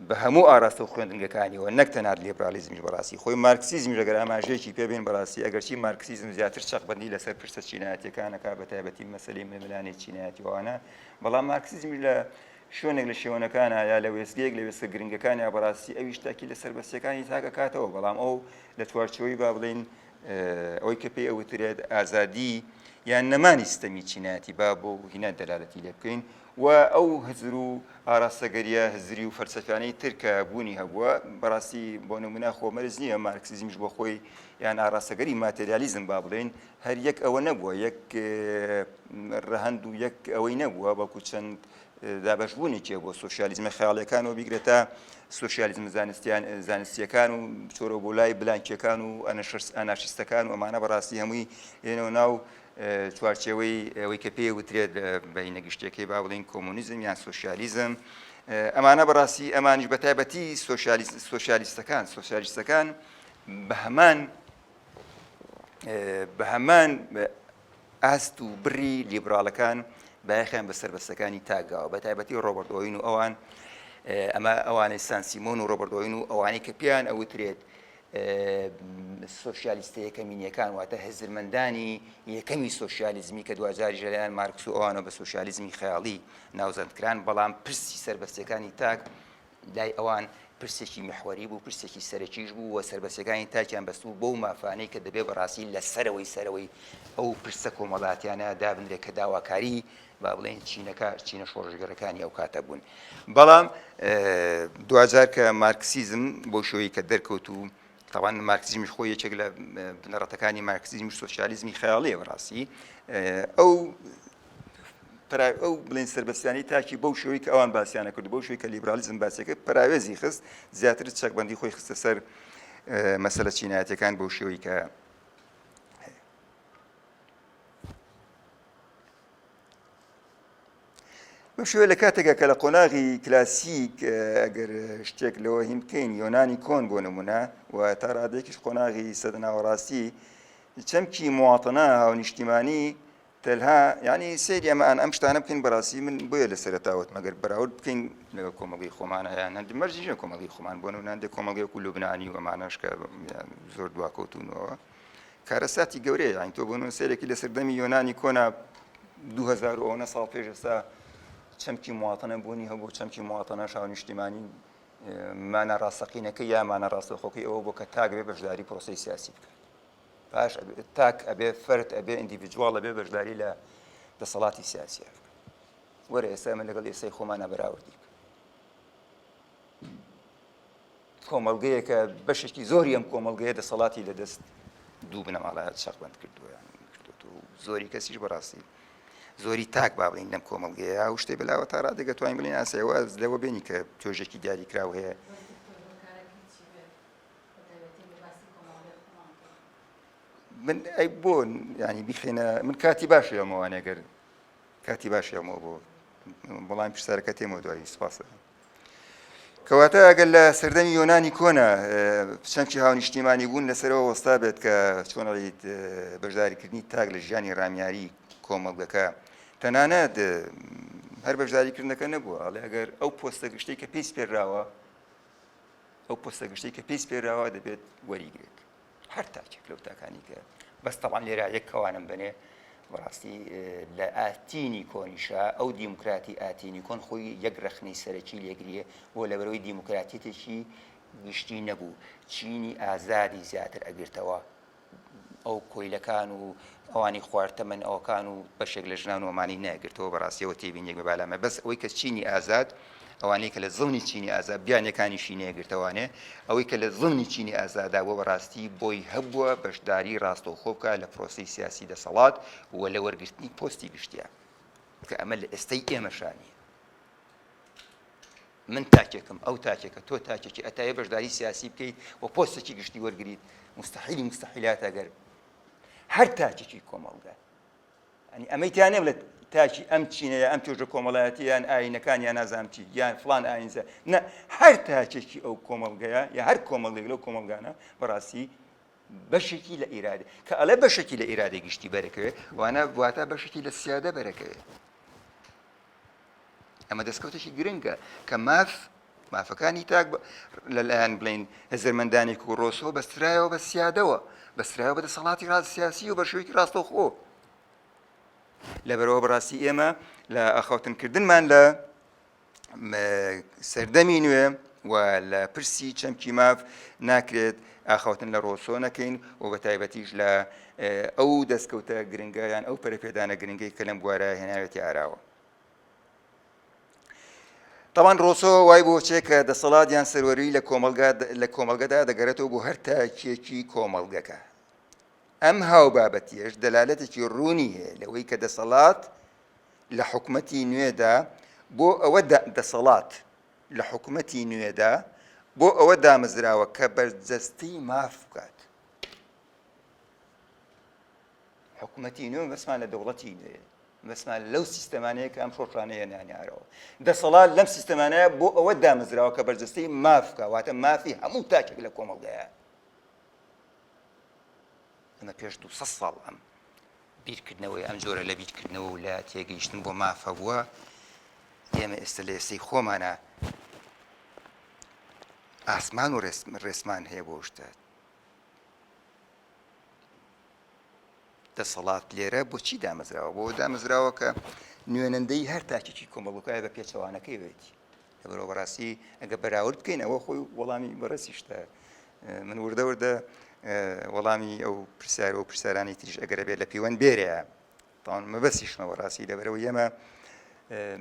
بە هەموو ئاراستە و خوێندنگەکانیەوە نەک تەنات لێبرالیزمیش بەڕاستی خۆی مارکسیزمی لەگەر ئاماژەیەکی پێبێن بەڕاستی ئەگەرچی مارکسیزم زیاتر چەقبەندی لەسەر پرسە چینایەتەکانەکە بە تایبەتی مەسەلەی ململانی چینایەتیوانە بەڵام مارکسیزمی لە شوێنێک لە شێوەنەکانە یا لە وێستگەیەک لە وێستگە گرنگەکانی بەڕاستی ئەویش تاکی لەسەر بەستەکانی تاکە کاتەوە بەڵام ئەو لە چوارچەوەی با بڵێن ئەوەی کە پێی ئەوترێت ئازادی یان نەمانی سیستەمی چینایەتی با بۆ هینە دەلالەتی لێ بکەین و ئەو هزر و ئاراستەگەریە هزری و فەلسەفیانەی ترکە بوونی هەبووە بەڕاستی بۆ نمونە خۆمەرز نییە مارکسیزمیش بۆ خۆی یان ئاراستەگەری ماتریالیزم با بڵێن هەر یەک ئەوە نەبووە یەک ڕەهەند و یەک ئەوەی نەبووە بەڵکو چەند دابەشبوونێکیە بۆ سۆشیالیزمە خەیاڵیەکانەوە بیگرێتە سۆشیالیزم زانستیەکان و چۆرە بۆ لای بلانکیەکان و ئەنارشیستەکان و ئەمانە بەڕاستی هەمووی هێنەوە ناو چوارچێوەی ئەوەی کە پێی وترێت بەینە گشتەکەی با بڵێن کۆمۆنیزم یان سۆشیالیزم ئەمانە بەڕاستی ئەمانیش بە تایبەتی سۆشیالیستەکان بە هەمان ئاست و بڕی لیبراڵەکان بایەخیان بەسەر بەستەکانی تاگاوە بە تایبەتی ڕۆبەرت ئۆین و ئەوان ئەمە ئەوانەی سان سیمۆن و ڕۆبەرت ئۆین و ئەوانەی کە پێیان ئەوترێت سۆشیالیستە یەکەمینیەکان واتە هەزرمەندانی یەکەمی سۆشیالیزمی کە دوجاری ژەلایەن مارکس و ئەوانە بە سۆشیالیزمی خەیاڵی ناوزەندکران بەڵام پرسی سەربەستەکانی تاک لای ئەوان پرسێکی محوەری بوو پرسێکی سەرەکیش بوو و سەربەستەکانی تاکیان بەستوو بەو مافانەی کە دەبێ بەڕاستی لە سەرەوەی ئەو پرسە کۆمەڵاتیانە دابنرێت کە داواکاری با بڵێن چینە شۆڕژگەرەکانی ئەو کاتە بوون بەڵام دوجار کە مارکسیزم بۆ شۆی کە دەرکەوت و طبعا مارکسیزمیش خۆی یەکێک لە بنەڕەتەکانی مارکسیزمی سۆشیالیزمی خەیاڵیە بەڕاستی ئەو بڵێن سەربەستیانی تاکی بەو شێوەی کە ئەوان باسییانە کرد بەو شوی کە لیبرالیزم باسیەکە پراوێزی خست زیاتر چەکبەندی خۆی خستە سەر مەسەلە چینایەتەکان بەو شێوەی کە بەو شێوەیە لە کاتێکە کە لە قۆناغی کلاسیک ئەگەر شتێک لەوە هین بکەین یۆنانی کۆن بۆ نمونە و تا ڕادێکیش قۆناغی سەدەناوەڕاستی چەمکی مواتەنە هاونیشتیمانی تەلها ینی سێری ئەم شتانە بکەین بەڕاستی من بۆیە لە سەرەتاوت مەگەر بەراورد بکەین لەگەڵ کۆمەڵگەی خۆمانە یان هەندی مەرجیژە کۆمەڵگەی خۆمان بۆ نمونە هەندێک کۆمەڵگەیەک و لوبنانی و ئەمانەش کە زۆر دواکەوتونەوە کارەساتی گەورەیە یانی تۆ بۆ نمونە سەیرێکی لە سەردەمی یۆنانی کۆنا 2000 ساڵ پێش ئێستا چەمکی مواتەنە بوونی هەبوو چەمکی مواتەنە شاونیشتیمانی مانە ڕاستەقینەکە یا مانە ڕاستەخۆکەی ئەوە بۆ کە تاک بێ بەشداری پرۆسەی سیاسی بکە باش تاک ئەبێ فەرد ئەبێ ئیندیڤیدوال ئەبێ بەشداری لە دەسەڵاتی سیاسیە وەرە ئێستا من لەگەڵ ئێستای خۆمانە بەراوردی کۆمەڵگەیەکە بەشێکی زۆری ئەم کۆمەڵگەیە دەسەڵاتی لەدەست دوو بنەماڵایەت شەقبەند کردووە زۆری کەسیش بەڕاستی زۆری تاک با بڵین لەم کۆمەڵگەیە و شتێ بلاوە تا ڕادێک توانین بڵین ئاسایەوە لەوە بینی کە تۆژێکی دیاریکراو هەیە من ئەی بۆ ینی بیخێنە من کاتی باشی ئەمەوانێگەر کاتی باشی ئەمەوە بۆ بەڵام پرسیارەکە تێمەوە دوایی سپاسە کەواتە ئەگەر لە سەردەمی یۆنانی کۆنا چەمکی هاونیشتیمانی بوون لەسەرەوە وەستا بێت کە چۆنەڵیت بەشداریکردنی تاک لە ژیانی ڕامیاری کۆمەڵگەکە تەنانەت هەر بەشداریکردنەکە نەبووە ئەڵێ ئەگەر ئەو پۆستە گشتەی کە پێی سپێراوە ئەو پۆستە گشتەی کە پێی سپێراوە دەبێت وەریگرێت هەر تاکێک لەو تاکانی کە بەس تەڵام لێرە یەک کەوانم بنێ بەڕاستی لە ئاتینی کۆنیشا ئەو دیموکراتی ئاتینی کۆن خۆی یەک ڕەخنەی سەرەکی لێگریە بۆ لەبەرەوەی دیموکراتیەتێکی گشتی نەبوو چینی ئازادی زیاتر ئەگرتەوە ئەو کۆیلەکان و ئەوانی خواردتەمەن ئەوکان و بەشێک لە ژنان و ئەمانی نەگرتەوە بەڕاستیەوە تێبینێک بەبالامە بەس ئەوەی کە چینی ئازاد ئەوانەی کە لە زڵنی چینی ئازاد بیانەکانیشی نێگرتەوانێ ئەوەی کە لە زڵنی چینی ئازادا بۆ بەڕاستی بۆی هەبووە بەشداری ڕاستەوخۆ بکە لە پرۆسەی سیاسی دەسەڵات و لە وەرگرتنی پۆستی گشتیە کە ئەمە لە ئێستەی ئێمەشانیە من تاکێکم ئەو تاکێکە تۆ تاکێکی ئەتایە بەشداری سیاسی بکەیت و پۆستێکی گشتی وەرگریت مستحیلی مستحیلات ئەگەر هەر تاکێکی کۆمەڵگە ئەمەی تیانێ بڵێت تاکی ئەم چینەیە ئەم توێژە کۆمەڵایەتی یان ئاینەکان یان نازانم چی یان فڵان ئاینزە نە هەر تاکێکی ئەو کۆمەڵگەیە یا هەر کۆمەڵگەی لەو کۆمەڵگانە بەڕاستی بەشێکی لە ئیرادە کە ئەڵێ بەشێکی لە ئیرادە گشتی بەرەکەوێ وانە واتە بەشێکی لە سیادە بەرەکەوێ ئەمە دەستکەوتێکی گرنگە کە مافەکانی تاک لەلایەن بڵین هەزەرمەندانێک و ڕۆسۆ بەسترایەوە بە سیادەوە بەسترایەوە بە دەسەڵاتی سیاسی و بە شێوەیەکی ڕاستەوخۆ لەبەرەوە بەڕاستی ئێمە لە ئەخەوتنکردنمان لە سەردەمی نوێ و لە پرسی چەمکی ماف ناکرێت ئاخەوتن لە ڕۆسۆ نەکەین و بە تایبەتیش لە ئەو دەستکەوتە گرنگە یان ئەو پەرەپێدانە گرنگەی کە لەم بوارە هێناوێتی ئاراوە. طبعاً ڕۆسۆ وای بۆ چێ کە دەسەڵاتیان سەروەری لە کۆمەڵگەدا دەگەڕێتەوە بۆ هەر تاکێکی کۆمەڵگەکە. ئەم هاوبابەتیەش دەلالەتێکی ڕوونی هەیە لەوەی کە دەسەڵات لە حکومەتی نوێدا بۆ ئەوە دەسەڵات لە حکومەتی نوێدا بۆ ئەوە دامەزراوە کە بەرجەستەی ماف بکات. حکومەتی نوێ بەسمان لە دەوڵەتی نوێ بەسمان لەو سیستەمانەیە کە ئەم شۆڕانەیە نانیارەوە دەسەڵات لەم سیستەمانەیە بۆ ئەوە دامەزراوە کە بەرجەستەی ماف بکات واتە مافی هەموو تاکێک لە کۆمەڵگەیە. ئەمە پێش 200 ساڵ ئەم بیرکردنەوەی ئەم جۆرە لە بیرکردنەوە و لە تێگەیشتن بۆ مافە بووە. ئێمە ئێستا لە ئێستەی خۆمانە ئاسمان و ڕێسمان هەیە بۆ شتە دەسەڵات لێرە بۆچی دامەزراوە بۆ دامەزراوە کە نوێنەندەی هەر تاکێکی کۆمەڵگەکە بە پێچەوانەکەی بێتی. لەبەرەوە بەڕاستی ئەگە بەراورد بکەین ئەوە خۆی وەڵامی بەڕێسی شتە من وردە وەڵامی ئەو پرسیار و پرسیارانی تریش ئەگەرە بێت لە پەیوەند بێرەیە تاوان مەبەستیشمەوە ڕاستی لەبەرەوە ئێمە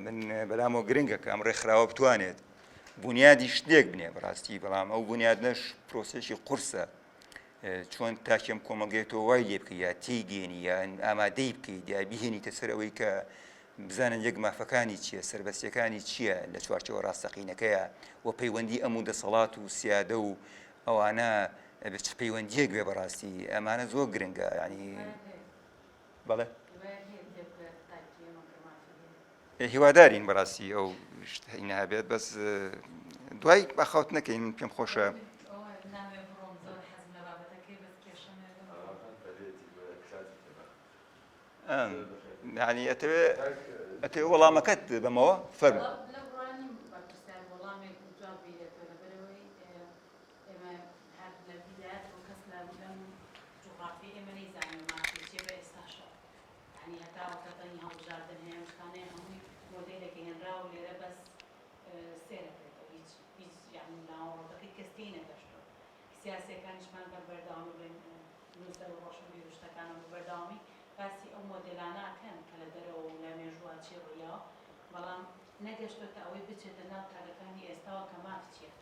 من بەلامەوە گرنگە کە ئەم ڕێکخراوە بتوانێت بنیادی شتێک بنێ بەڕاستی بەڵام ئەو بنیادنەش پرۆسێکی قورسە چۆن تاکێم کۆمەڵگەیەوە وای لێ بکەی یا تێیگەێنی یان ئامادەی بکەیت یا بیهێنیتە سەر ئەوەی کە بزانن یەک مافەکانی چییە سەربەستیەکانی چییە لە چوارچەوە ڕاستەقینەکەیە و پەیوەندی ئەم و دەسەڵات و سیادە و ئەوانە پەیوەندیەک بێ بەڕاستی ئەمانە زۆر گرنگە ینی بەڵێ هیوادارین بەڕاستی ئەو هینە بێت بەس دوای بەخەوت نەکەین پێم خۆشە ینی ئەتەوێ وەڵامەکەت بەمەوە فەرموو سیاسەکانیشمان بەردەوامی بڵێن نووسە و ڕۆشنبیر و شتەکانە بەردەوامی باسی ئەو مۆدێلانەکەن کە لە دەرەوە و لە مێژووە چی ڕوویەوە بەڵام نەگەشتوتە ئەوەی بچێتە ناو کارەکانی ئێستاوە کە ماف چییە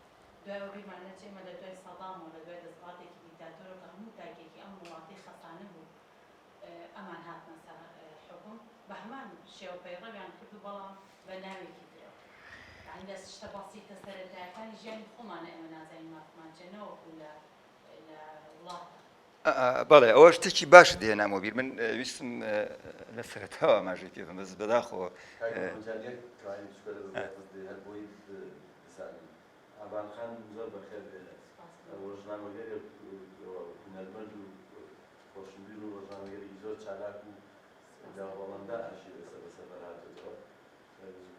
دوایەوە بیرمان نەچێمە لە دوای سەدام و لە دوای دەسەڵاتێکی دیکتاتۆرە کە هەموو تاکێکی ئەم وڵاتی خەسانە بوو ئەمان هاتنە سەر حکوم بە هەمان شێوە پەیڕەویان کردو بەڵام بە ناوێکی درەوە یعنی لە شتە بەسیتە سەرەتایەکانی ژیانی خۆمانە ئێمە نازانین مافمان چێنەوەکو لە وڵاتە بەڵێ ئەوە شتێکی باش دێنامەوە بیر من ویستم لە سەرەتاوە ماژەی پێ بەس بەداخەوە ئابانخان زۆر بەخێر ڕۆژنامەگەری هونەرمەند و خۆشنبیر و ڕۆژنامەگەری زۆر چالاک و لاوەڵەندا ئاشی لەسەر بەسەر هاتێتەوە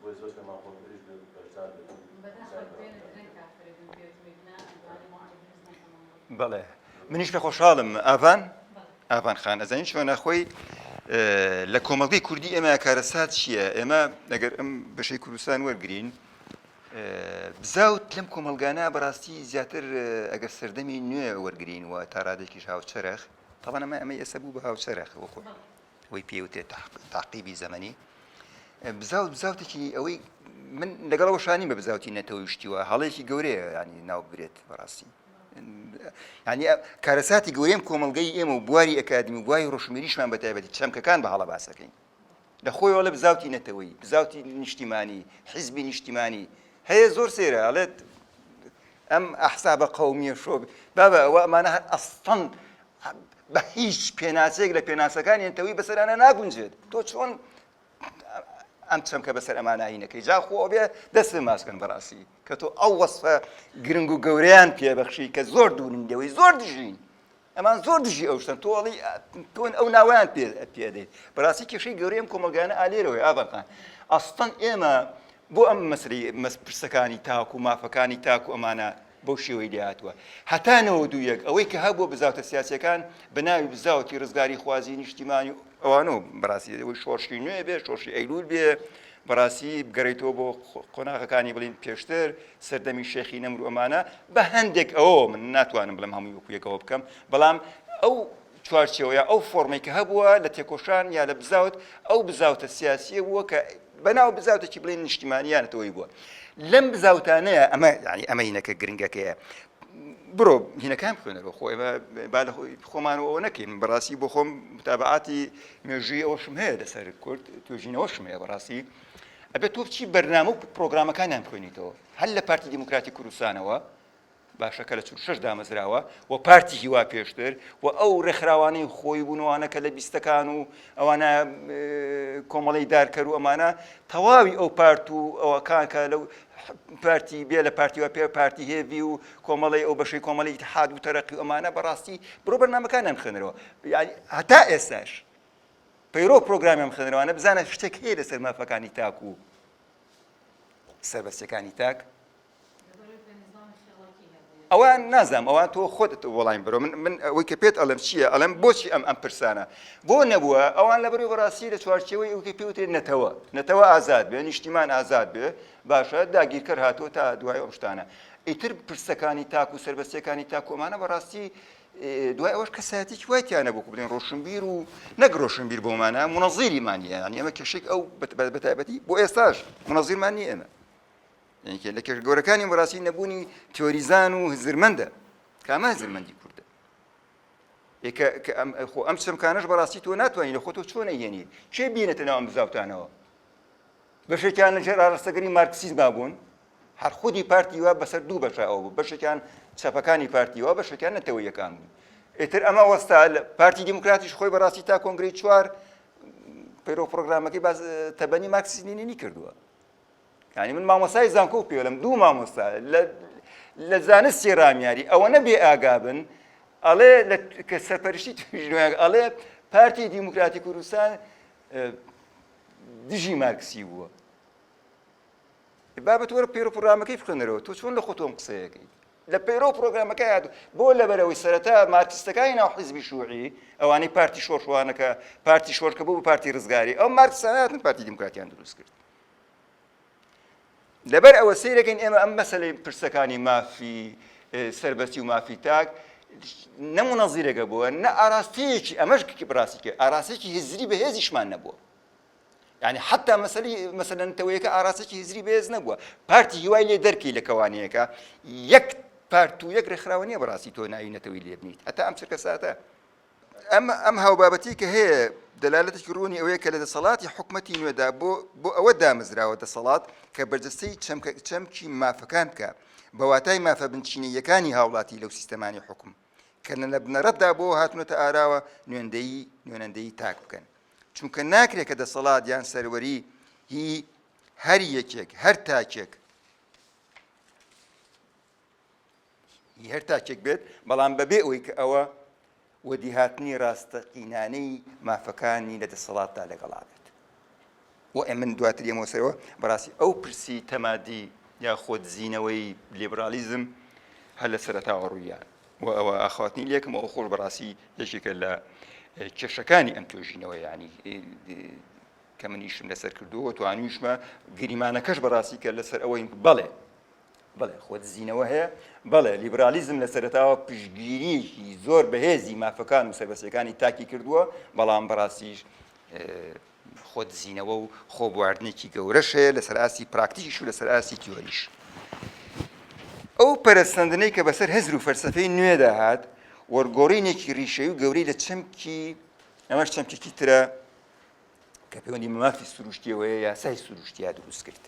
بۆی زۆر کەمان خۆگەریش بەشدار بەڵێ منیش پێ خۆشحاڵم ئاڤان خان ئەزانین چۆنە خۆی لە کۆمەڵگەی کوردی ئێمە کارەسات چییە ئێمە ئەگەر ئەم بەشەی کوردستان وەرگرین بزاوت لەم کۆمەلگانە بەڕاستی زیاتر ئەگەر سەردەمی نوێ وەرگرین و تا ڕادێکیش هاوچەرخ تەڵەن ئەمە ئێستا بوو بە هاوچەرخ وەخۆ ئەوەی پێوتێت تاقیبی زەمەنی بزاوتێکی ئەوەی من لەگەڵەوە شانی بە بزاوتی نەتەوەیشتیوە هەڵەیەکی گەورەیە ینی ناو برێت بەڕاستی ینی کارەساتی گەورەیەم کۆمەلگەی ئێمە و بواری ئەکادمی و بواری ڕۆژمێریشمان بە تایبەتی چەمکەکان بە هەڵە باسەکەین لە خۆیەوە لە بزاوتی نەتەوەی بزاوتی نیشتیمانی حیزبی نیشتیمانی هەیە زۆر سێرە ئەڵێت ئەم ئەحسابە قەومیە شۆ بابە ئەوە ئەمانە ئەستەن بە هیچ پێناسەیەک لە پێناسەکانی نەتەوەی بەسەرانە ناگونجێت تۆ چۆن ئەم چەمکە بەسەر ئەمانایینەکەی جا خۆ بێ دەست ماسکن بەڕاستی کە تۆ ئەو وەسفە گرنگ و گەورەیان پێبەخشی کە زۆر دوورن لەوەی زۆر دژین ئەمان زۆر دژی ئەو شتن تۆڵی تۆن ئەو ناویان پێدەیت بەڕاستی کێشەی گەورەی ئەم کۆمەلگانە ئالێرەوەی ئابەقان ئەستەن ئێمە بۆ ئەم پرسەکانی تاکو و مافەکانی تاکو ئەمانە بەو شێوەی لێهاتووە هەتانەوە دوو یەک ئەوەی کە هەبووە بزاوتە سیاسیەکان بەناوی بزاوتی ڕزگاری خوازی نیشتیمانی ئەوانەوە بەڕاستی ئەوەی شۆڕشی نوێ بێ شۆڕشی ئەیلول بێ بەڕاستی بگەڕێتەوە بۆ قۆناغەکانی بڵین پێشتر سەردەمی شێخی نەمر و ئەمانە بە هەندێک ئەوە من ناتوانم بڵم هەمووی وەکویەکەوە بکەم بەڵام ئەو چوارچێوەیە ئەو فۆرمەی کە هەبووە لە تێکۆشان یا لە بزاوت ئەو بزاوتە سیاسیە بووە کە بەناو بزاوتێکی بڵین نیشتیمانیانەتەوەی بووە لەم بزاوتانەیە ئەمە ینی ئەمە هینەکە گرنگەکەیە بڕۆ هینەکان بخوێنەوە خۆ ئێمە با لە خۆمانەوە نەکەین بەڕاستی بۆ خۆم متابعاتی مێژووی ئەوەشم هەیە لەسەر کورد توێژینەوەشم هەیە بەڕاستی ئەبێت تۆ بچی بەرنامە و پرۆگرامەکانیان بخوێنیتەوە هەر لە پارتی دیموکراتی کوردستانەوە باشەکە لە 46 دامەزراوە و پارتی هیوا پێشتر و ئەو ڕێکخراوانەی خۆی بوونەوانە کە لە بیستەکان و ئەوانە کۆمەڵی دارکەر و ئەمانە تەواوی ئەو پارت و ئەوەکان کە لەو پارتی بێ لە پارتیوە پێ پارتی هێوی و کۆمەڵی ئەو بەشەی کۆمەڵی اتحاد و تەرەقی و ئەمانە بەڕاستی بڕۆ بەرنامەکانیان بخوێنەوە یعنی هەتا ئێستاش پەیرۆ پرۆگرامیان بخوێنەوەوانە بزانە شتێک هەیە لەسەر مافەکانی تاک و سەربەستەکانی تاک ئەوان نازام ئەوان تۆ خۆت وەڵایم بەرەوە من ئەوەی کە پێت ئەڵم چییە ئەڵم بۆچی ئەم پرسانە بۆ نەبووە ئەوان لە بەروی بەڕاستی لە چوارچێوەی ئەوکە پێوتێت نەتەوە ئازاد بێ نیشتیمان ئازاد بێ باشە داگیرکەر هاتووە تا دوای ئەو شتانە ئیتر پرسەکانی تاک و سەربەستیەکانی تاک و ئەمانە بەڕاستی دوای ئەوەش کەسایەتێکی وایتیانە بۆ بڵێن ڕۆشنبیر و نەک ڕۆشنبیر بۆمانە منەزیریمان نییە ینی ئەمە کێشێک ئەو بەتایبەتی بۆ ئێستاش منەزیرمان نییە ئێمە لە کێشگەورەکانی بەڕاستی نەبوونی تیۆریزان و هزرمەندە کامە هزرمەندی کوردە خۆ ئەم چەمکانەش بەڕاستی تۆ ناتوانین لە خۆتۆ چۆن نەیهێنی کێ بینێتە ناو ئەم بزاوتانەوە بەشێکیان لەژێر ئاراستەگەری مارکسیزما بوون هەر خودی پارتیوا بەسەر دوو بەشەوە بوو بەشێکیان چەپەکانی پارتیوا بەشێکیان نەتەوەیەکان بوون ئێتر ئەمە وەستا پارتی دیموکراتیش خۆی بەڕاستی تا کۆنگرەی 4 پەیرۆ پرۆگرامەکەی باز تەبەنی مارکسیزمی کردووە ینی من مامۆستای زانکۆ پێڵم دوو مامۆستا لە زانستی ڕامیاری ئەوە نەبێ ئاگابن ئەڵێ کە سەرپەرشتی توێژینەوەیان ئەڵێ پارتی دیموکراتی کوردستان دژی مارکسی بووە بابەت وەرە پەیرۆ پرۆگرامەکەی بخوێنەرەوە تۆ چۆن لە خۆتۆم قسەیەکەی لە پەیرۆ پرۆگرامەکەی هاتوو بۆ لەبەرەوەی سەرەتا مارکسیستەکانی ناو حیزبی شووعی ئەوانەی پارتی شۆڕشوانەکە پارتی شۆڕکە بوو بە پارتی ڕزگاری ئەو مارکسیستانە هاتن پارتی دیموکراتیان دروست کرد لەبەر ئەوە سەیرەکەین ئێمە ئەم مەسەلەی پرسەکانی مافی سەربەستی و مافی تاک نەمونەزیرەکە بووە نە ئاراستەیەکی ئەمەش بڕاستیکە ئاراستەیەکی هزری بەهێزیشمان نەبووە یعنی حتا مەسەلەن تەوەیەکە ئاراستەیەکی هزری بەهێز نەبووە پارتی هیوای لێ دەرکی لە کەوانەیەکە یەک پارت و یەک ڕێکخراوە نییە بەڕاستی تۆ ناوی نەتەوەی لێ بنیت هەتا ئەم چرکە ساتە ئەم هاوبابەتی کە هەیە دەلالەتێکی ڕوونی ئەوەیە کە لە دەسەڵاتی حکومەتی نوێدا بۆ ئەوە دامەزراوە دەسەڵات کە بەرجەستەی چەمکی مافەکان بکە بە واتای مافە بنچینەیەکانی هاوڵاتی لەو سیستەمانی حکوم کە لە بنەڕەتدا بۆ هاتونەتە ئاراوە نوێنەندەیی تاک بکەن چونکە ناکرێت کە دەسەڵات یان سەروەری هی هەر یەکێک هەر تاکێک بێت بەڵام بەبێ ئەوەی کە ئەوە وەدیهاتنی ڕاستەقینانەی مافەکانی لە دەسەڵاتدا لەگەڵا بێت و من دواتر ئێمەوەسەرەوە بەڕاستی ئەو پرسی تەمادی یا خۆتزیینەوەی لیبرالیزم هەر لە سەرەتاوە ڕوویان و ئەوە ئاخواتنی لێکم ئەو خۆش بەڕاستی یەکێکە لە کێشەکانی ئەم توێژینەوە ینی کە منیشم لەسەر کردووە توانیشمە گریمانەکەش بەڕاستی کە لەسەر ئەوەی بەڵێ خۆتزیینەوە هەیە بەڵێ لیبرالیزم لە سەرەتاوە پشتگیریی زۆر بەهێزی مافەکان و سەربەستیەکانی تاکی کردووە بەڵام بەڕاستیش خۆتزیینەوە و خۆبواردنێکی گەورەش هەیە لەسەر ئاسی پراکتیکیش و لەسەر ئاسی تیۆریش ئەو پەرستاندنەی کە بەسەر هەزر و فەلسەفەی نوێدا هات وەرگۆڕینێکی ڕیشەی و گەورەی لە چەمکی ئەمەش چەمکێکی ترە کە پەیوەندی مافی سروشتیەوەیە یاسای سروشتیا دروست کرد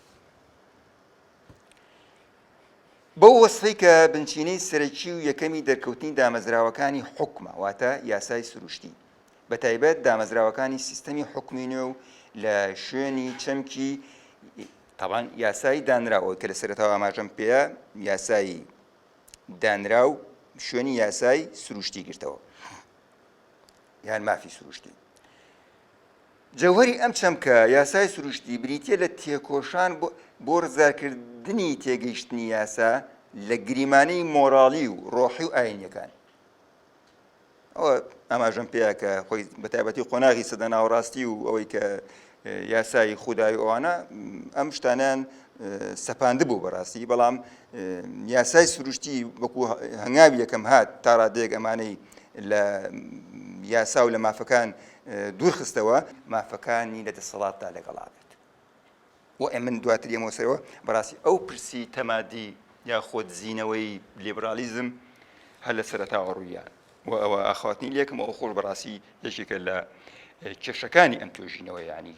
بەو وەسفەی کە بنچینەی سەرەکی و یەکەمی دەرکەوتنی دامەزراوەکانی حکومە واتە یاسای سروشتی بە تایبەت دامەزراوەکانی سیستەمی حکومی نوێ و لە شوێنی چەمکی طبعاً یاسایی دانراوە کە لە سەرەتاوە ئاماژەم پێەیە یاسایی دانرا و شوێنی یاسای سروشتی گرتەوە یان مافی سروشتی. جەوهەری ئەم چەمکە یاسای سروشتی بریتیە لە تێکۆشان بۆ ڕزارکردنی تێگەیشتنی یاسا لە گریمانەی مۆراڵی و ڕۆحی و ئاینیەکان. ئەوە ئاماژەم پێەیە کە خۆی بەتایبەتی قۆناغی سەدە ناوەڕاستی و ئەوەی کە یاسای خودای ئەوانە ئەم شتانیان سەپاندە بوو بەڕاستی، بەڵام یاسای سروشتی وەکو هەنگاوی یەکەم هات تا ڕادەیەک ئەمانەی لە یاسا و لە مافەکان دوورخستەوە مافەکانی لە دەسەڵاتدا لەگەڵا بێت. و من دواتر ئێمەوەسەرەوە بەڕاستی ئەو پرسی تەمادی یا خۆتزیینەوەی لیبرالیزم هەر لە سەرەتاوە ڕوویان و ئەوە ئاخواتنی لێکم ئەو خۆش بەڕاستی یەکێکە لە کێشەکانی ئەم توێژینەوە یانی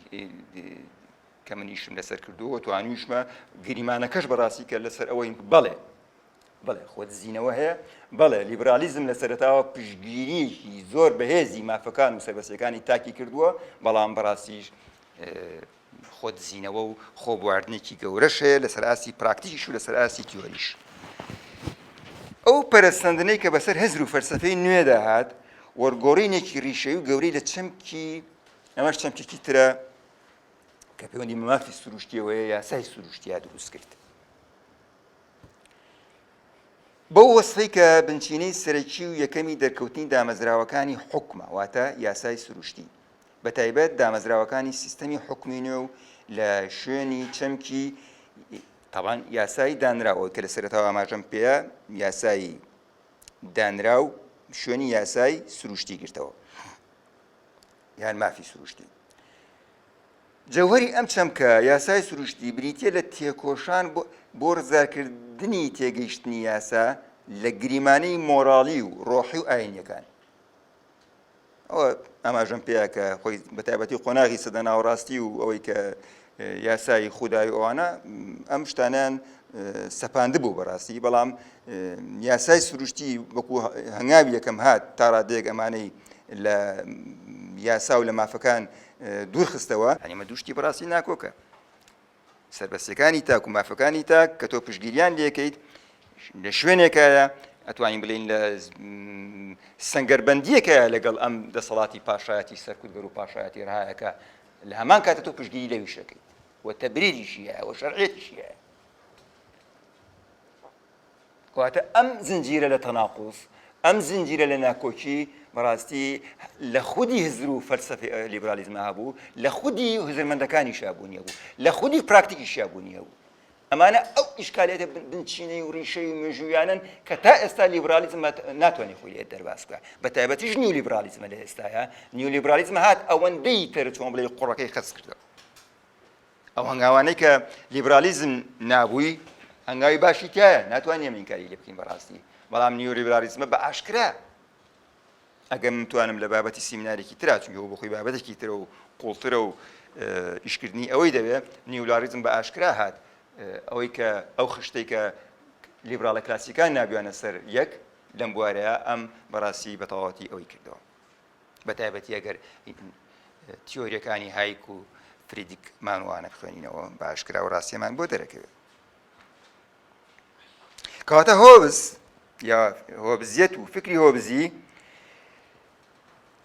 کە منیشم لەسەر کردووە توانیشمە گریمانەکەش بەڕاستی کە لەسەر ئەوەی بەڵێ خۆتزیینەوە هەیە، بەڵێ لیبرالیزم لە سەرەتاوە پشتگیریەکی زۆر بەهێزی مافەکان و سەربەسیەکانی تاکی کردووە، بەڵام بەڕاستیش خۆتزیینەوە و خۆبواردنێکی گەورەش هەیە لەسەر ئاسی پراکتیکیش و لەسەر ئاسی تیۆریش. ئەو پەرستاندنەی کە بەسەر هەزر و فەلسەفەی نوێدا هات وەرگۆڕینێکی ڕیشەی و گەورەی لە چەمکی ئەمەش چەمکێکی ترە کە پەیوەندی مافی سروشتیەوەیە یاسای سروشتیا دروست کرد. بەو وەسفەی کە بنچینەی سەرەکی و یەکەمی دەرکەوتنی دامەزراوەکانی حکومە واتە یاسای سروشتی، بە تایبەت دامەزراوەکانی سیستەمی حکومی نوێ و لە شوێنی چەمکی طبعاً یاسایی دانراوە کە لە سەرەتاوە ئاماژەم پێەیە یاسایی دانرا و شوێنی یاسای سروشتی گرتەوە یان مافی سروشتی. جەوهەری ئەم چەمکە یاسای سروشتی بریتیە لە تێکۆشان بۆ ڕزارکردنی تێگەیشتنی یاسا لە گریمانەی مۆراڵی و ڕۆحی و ئاینیەکان. ئەوە ئاماژەم پێەیە کە خۆی بەتایبەتی قۆناغی سەدە ناوەڕاستی و ئەوەی کە یاسای خودای ئەوانە ئەم شتانیان سەپاندە بوو بەڕاستی، بەڵام یاسای سروشتی وەکو هەنگاوی یەکەم هات تا ڕادەیەک ئەمانەی لە یاسا و لە مافەکان دوورخستەوە ئەمە دووشتی بەڕاستی ناکۆکە. سەربەستەکانی تاک و مافەکانی تاک کە تۆ پشتگیریان لێکەیت لە شوێنێکایە ئەتوانین بڵین لە سەنگەربەندیەکە لەگەڵ ئەم دەسەڵاتی پاشایەتی سەرکوتگەر و پاشایەتی ڕایەکە لە هەمان کاتە تۆ پشتگیری لەویشەکەیت و تەبریریشی هەیە و شەرعێتیشی هەیە. کەواتە ئەم زنجیرە لە تەناقوس، ئەم زنجیرە لە ناکۆکی بەڕاستی لە خودی هزر و فەلسەفەی لیبرالیزم هەبوو، لە خودی هزرمەندەکانی شابوونیە بوو، لە خودی پراکتیکی شابوونیە بوو. ئەمانە ئەو ئیشکالێتە بنچینەی و ڕیشەی و مێژوویانن کە تا ئێستا لیبرالیزم ناتوانێت خۆی لێت دەرباز بکە. بە تایبەتیش نیو لیبرالیزمە لە ئێستاە، نیو لیبرالیزم هات ئەوەندەی تر چۆن بڵێ قوڕەکەی خەس کردەوە. ئەو هەنگاوانەی کە لیبرالیزم نابووی هەنگاوی باشی تایە ناتوانین ئێمە ئینکاری لێ بکەین بەڕاستی، بەڵام نیو لیبرالیزمە بە ئاشکرا ئەگەر متوانم لە بابەتی سیمینارێکی ترا چونکە بۆ خۆی بابەتێکی ترە و قوڵترە و ئیشکردنی ئەوەی دەوێت نیو لیبرالیزم بە ئاشکرا هات ئەوەی کە ئەو خشتەی کە لیبراڵە کلاسیکان نابیوانە سەر یەک لەم بوارەیە ئەم بەڕاستی بە تەواوەتی ئەوەی کردەوە. بە تایبەتی ئەگەر تیۆریەکانی هایک و فریدریک مانوانە بخوێنینەوە بە ئاشکرا و ڕاستیەمان بۆ دەرەکەوێت. کەواتە هۆبز یا هۆبزیەت و فکری هۆبزی